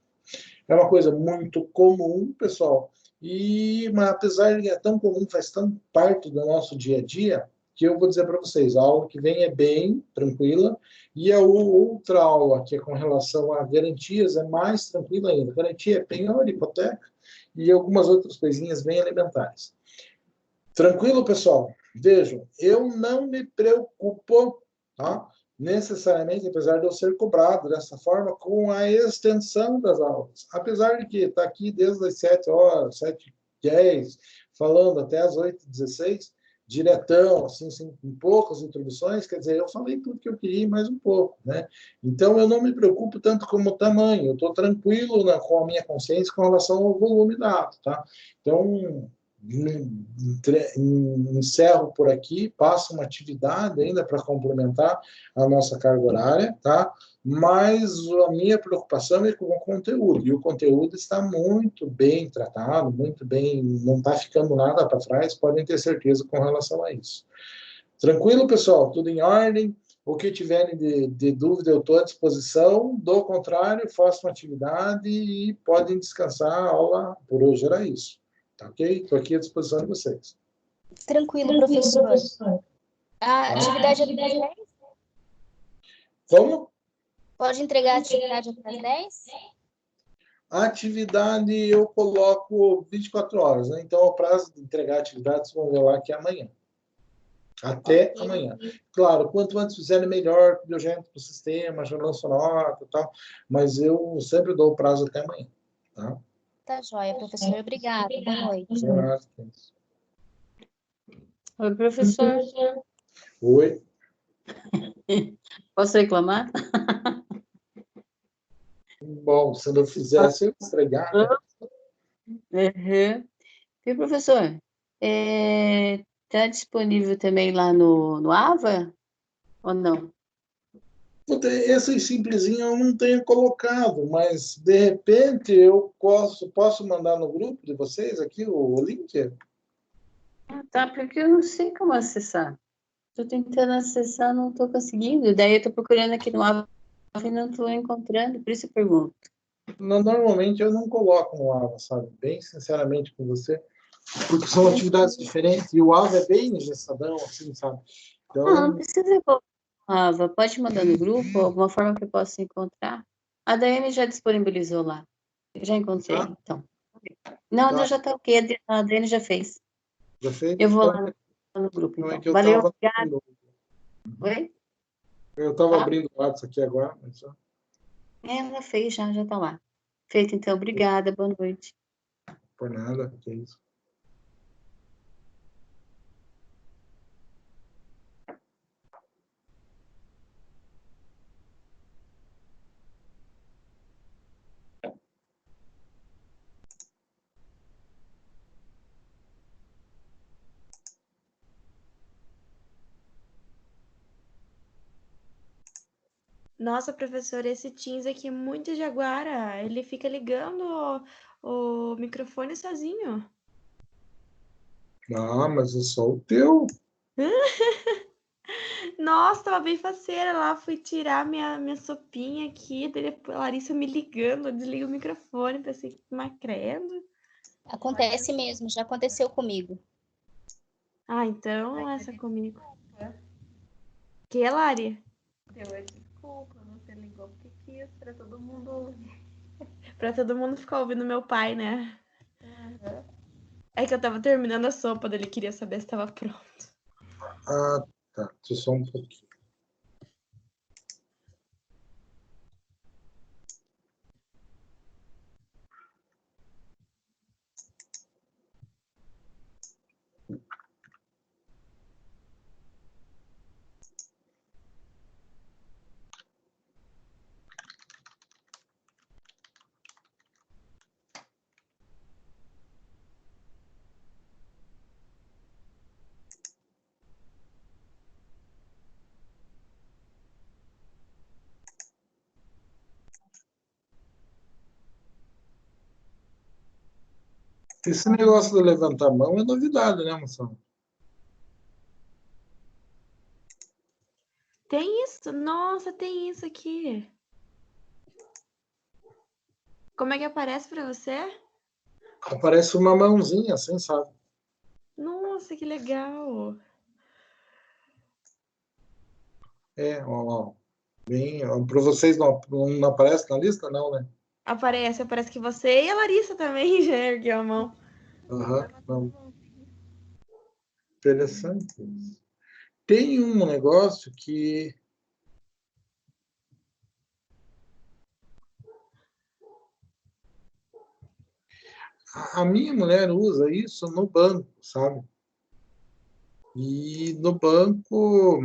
Speaker 1: É uma coisa muito comum, pessoal, mas apesar de é tão comum, faz tão parte do nosso dia a dia, que eu vou dizer para vocês, a aula que vem é bem tranquila, e a outra aula, que é com relação a garantias, é mais tranquila ainda. Garantia é penhora, hipoteca, e algumas outras coisinhas bem elementares. Tranquilo, pessoal? Vejam, eu não me preocupo, tá? Necessariamente, apesar de eu ser cobrado dessa forma, com a extensão das aulas. Apesar de que está aqui desde as 7 horas, 7h10, falando até as 8h16, diretão, assim, sem poucas introduções, quer dizer, eu falei tudo que eu queria e mais um pouco, né? Então, eu não me preocupo tanto com o tamanho, eu estou tranquilo com a minha consciência com relação ao volume dado, tá? Então, encerro por aqui, passo uma atividade ainda para complementar a nossa carga horária, tá? Mas a minha preocupação é com o conteúdo, e o conteúdo está muito bem tratado, muito bem, não está ficando nada para trás, podem ter certeza com relação a isso. Tranquilo, pessoal? Tudo em ordem? O que tiverem de dúvida, eu estou à disposição. Do contrário, façam atividade e podem descansar. A aula por hoje era isso. Tá ok? Estou aqui à disposição de vocês.
Speaker 11: Tranquilo, professor. A atividade é até 10?
Speaker 1: Como?
Speaker 11: Pode entregar a atividade até as 10?
Speaker 1: A atividade eu coloco 24 horas, né? Então, o prazo de entregar a atividade, vocês vão ver lá que é amanhã. Até amanhã. Claro, quanto antes fizerem, melhor, porque eu já entro no sistema, já lanço nota e tal, mas eu sempre dou o prazo até amanhã. Tá?
Speaker 11: Tá joia, professor. Obrigada. Boa noite.
Speaker 5: Oi, professor.
Speaker 1: Oi.
Speaker 5: Posso reclamar?
Speaker 1: Bom, se não fizesse, eu estragar. Né?
Speaker 5: Uhum. E, professor, tá disponível também lá no AVA ou não?
Speaker 1: Esse simplesinho eu não tenho colocado, mas de repente eu posso mandar no grupo de vocês aqui o link?
Speaker 5: Tá, porque eu não sei como acessar. Estou tentando acessar, não estou conseguindo. Daí eu estou procurando aqui no AVA e não estou encontrando, por isso eu pergunto.
Speaker 1: Normalmente eu não coloco no AVA, sabe? Bem sinceramente com você, porque são atividades diferentes e o AVA é bem engessadão, assim, sabe? Então,
Speaker 5: Não precisa colocar no AVA, pode mandar no grupo, alguma forma que eu possa encontrar. A Daiane já disponibilizou lá. Eu já encontrei, então. Não,
Speaker 1: tá.
Speaker 5: já está ok, a Daiane já fez.
Speaker 1: Já fez?
Speaker 5: Eu vou
Speaker 1: então,
Speaker 5: lá no grupo, então.
Speaker 1: É que eu
Speaker 5: Valeu,
Speaker 1: tava
Speaker 5: obrigada. Oi?
Speaker 1: Eu estava abrindo o WhatsApp aqui agora. Mas só...
Speaker 5: Ela fez, já está lá. Feito, então. Obrigada, boa noite.
Speaker 1: Por nada, que é isso.
Speaker 3: Nossa, professor, esse Teams aqui é muito jaguara. Ele fica ligando o microfone sozinho.
Speaker 1: Ah, mas é só o teu.
Speaker 3: Nossa, tava bem faceira lá. Fui tirar minha sopinha aqui. Daí a Larissa me ligando. Eu desliguei o microfone. Pensei, mas credo.
Speaker 11: Acontece mesmo, já aconteceu comigo.
Speaker 3: Ah, então essa comigo. Que, Lari?
Speaker 4: Deu a desculpa, você ligou porque quis pra todo mundo ouvir.
Speaker 3: Pra todo mundo ficar ouvindo meu pai, né?
Speaker 4: Uhum.
Speaker 3: É que eu tava terminando a sopa dele. Queria saber se tava pronto.
Speaker 1: Ah, tá. Só um pouquinho. Esse negócio de levantar a mão é novidade, né, moção?
Speaker 3: Tem isso? Nossa, tem isso aqui. Como é que aparece pra você?
Speaker 1: Aparece uma mãozinha, assim, sabe?
Speaker 3: Nossa, que legal.
Speaker 1: Ó. Bem, para vocês não aparece na lista, não, né?
Speaker 3: Aparece que você e a Larissa também já ergueu a mão.
Speaker 1: Aham, não. Interessante isso. Tem um negócio que a minha mulher usa isso no banco, sabe? E no banco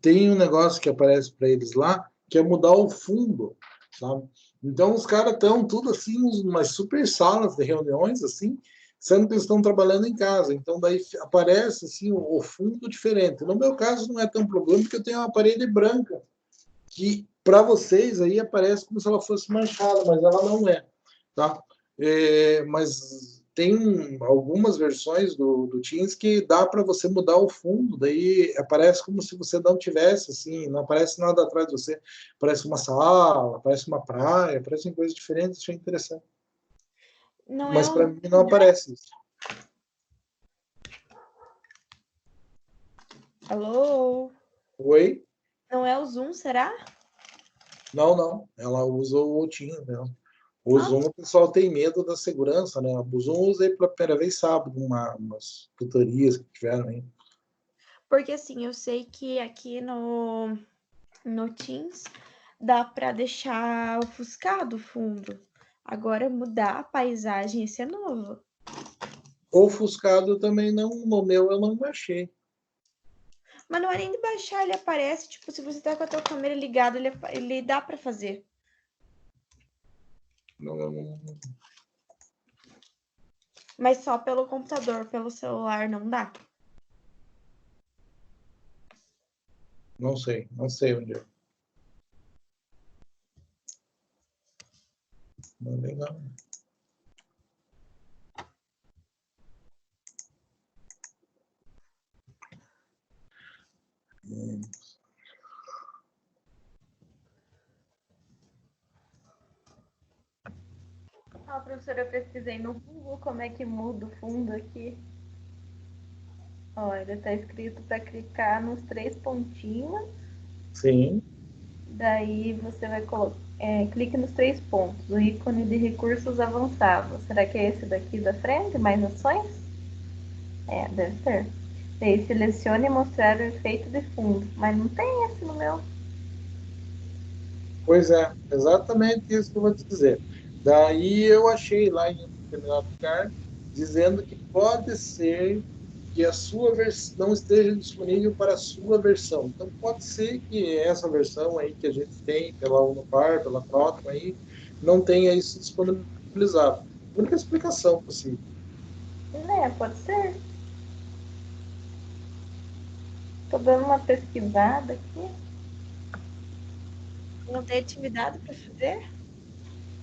Speaker 1: tem um negócio que aparece para eles lá, que é mudar o fundo, sabe? Então os caras estão tudo assim, umas super salas de reuniões assim, sendo que eles estão trabalhando em casa. Então daí aparece assim o fundo diferente. No meu caso não é tão problema porque eu tenho uma parede branca que para vocês aí aparece como se ela fosse manchada, mas ela não é, tá? Mas tem algumas versões do Teams que dá para você mudar o fundo, daí aparece como se você não tivesse, assim, não aparece nada atrás de você, parece uma sala, parece uma praia, parecem coisas diferentes, achei interessante.
Speaker 3: Não é
Speaker 1: Mas para
Speaker 3: o...
Speaker 1: mim não aparece isso.
Speaker 3: Alô?
Speaker 1: Oi?
Speaker 3: Não é o Zoom, será?
Speaker 1: Não. Ela usa o Teams, né? O Zoom, o pessoal tem medo da segurança, né? O Zoom eu usei pela primeira vez sábado, umas tutorias que tiveram aí.
Speaker 3: Porque assim, eu sei que aqui no Teams dá para deixar ofuscado o fundo. Agora mudar a paisagem, esse é novo.
Speaker 1: Ofuscado também não, no meu eu não achei.
Speaker 3: Mas não é nem de baixar, ele aparece, tipo, se você tá com a tua câmera ligada, ele dá para fazer.
Speaker 1: Não.
Speaker 3: Mas só pelo computador, pelo celular não dá.
Speaker 1: Não sei onde é. Não é legal.
Speaker 4: Ah, professora, eu pesquisei no Google como é que muda o fundo aqui. Olha, tá escrito para clicar nos 3 pontinhos.
Speaker 1: Sim.
Speaker 4: Daí você vai colocar, clique nos 3 pontos, o ícone de recursos avançados. Será que é esse daqui da frente, mais ações? Deve ser. Daí selecione mostrar o efeito de fundo, mas não tem esse no meu.
Speaker 1: Pois é, exatamente isso que eu vou te dizer. Daí eu achei lá em um determinado lugar dizendo que pode ser que a sua versão não esteja disponível para a sua versão. Então pode ser que essa versão aí que a gente tem pela Unopar, pela Croton aí, não tenha isso disponibilizado. A única explicação possível.
Speaker 4: Pode ser. Tô dando uma pesquisada aqui.
Speaker 3: Não tem atividade para fazer?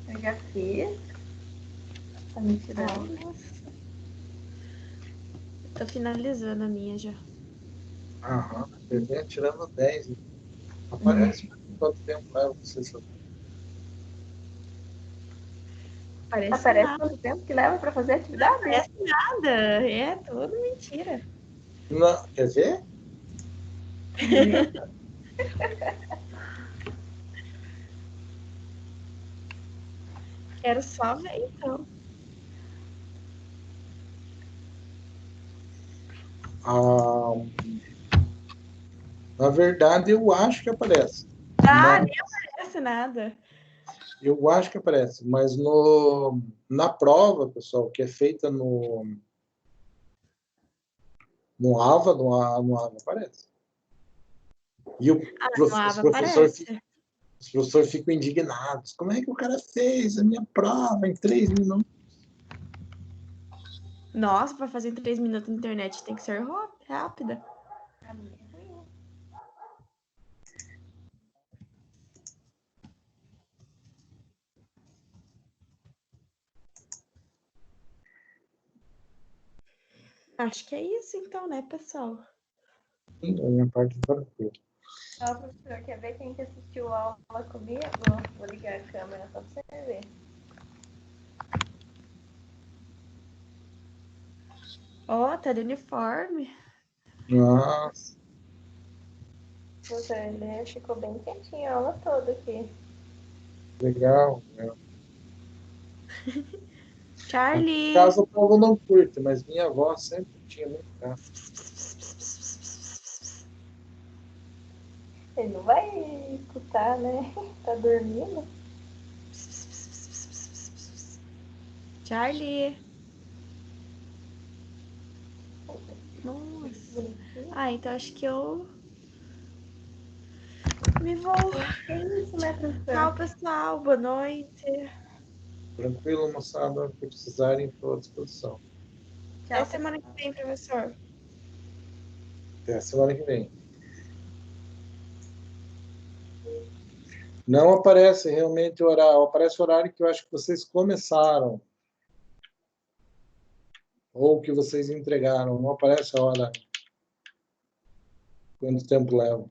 Speaker 4: Eu já fiz. Tá me tirando.
Speaker 3: Ai, nossa. Tô finalizando a minha já.
Speaker 1: Aham. Eu venho tirando 10. Aparece quanto tempo leva você saber.
Speaker 3: Parece
Speaker 4: Aparece
Speaker 3: nada.
Speaker 4: quanto tempo que leva pra fazer a atividade?
Speaker 3: Parece nada. É tudo mentira.
Speaker 1: Não, quer ver?
Speaker 3: Quero só ver, então.
Speaker 1: Ah, na verdade, eu acho que aparece.
Speaker 3: Ah,
Speaker 1: Mas
Speaker 3: nem aparece nada.
Speaker 1: eu acho que aparece, mas na prova, pessoal, que é feita no AVA, no AVA aparece. E
Speaker 3: No AVA aparece.
Speaker 1: os professores ficam indignados. Como é que o cara fez a minha prova em 3 minutos?
Speaker 3: Nossa, para fazer em 3 minutos na internet tem que ser rápida. Acho que é isso então, né, pessoal?
Speaker 1: Sim, a minha parte é tranquila.
Speaker 4: Ó, professor, quer ver quem que assistiu a aula comigo? Vou ligar a câmera só pra você ver.
Speaker 3: Ó, tá de uniforme.
Speaker 1: Nossa,
Speaker 4: Professor, ele ficou bem quietinho a aula toda aqui.
Speaker 1: legal.
Speaker 3: Charlie!
Speaker 1: Em casa o povo não curte, mas minha avó sempre tinha muito gato.
Speaker 4: Ele não vai escutar, né? Tá dormindo.
Speaker 3: Charlie! Nossa. Ah, então acho que eu me vou.
Speaker 4: Que isso, né, professor?
Speaker 3: Tchau, pessoal. Boa noite.
Speaker 1: Tranquilo, moçada, que precisarem, estou à disposição.
Speaker 3: Até semana que vem, professor.
Speaker 1: Até a semana que vem. Não aparece realmente o horário, aparece o horário que eu acho que vocês começaram. Ou que vocês entregaram, não aparece a hora. Quanto tempo leva?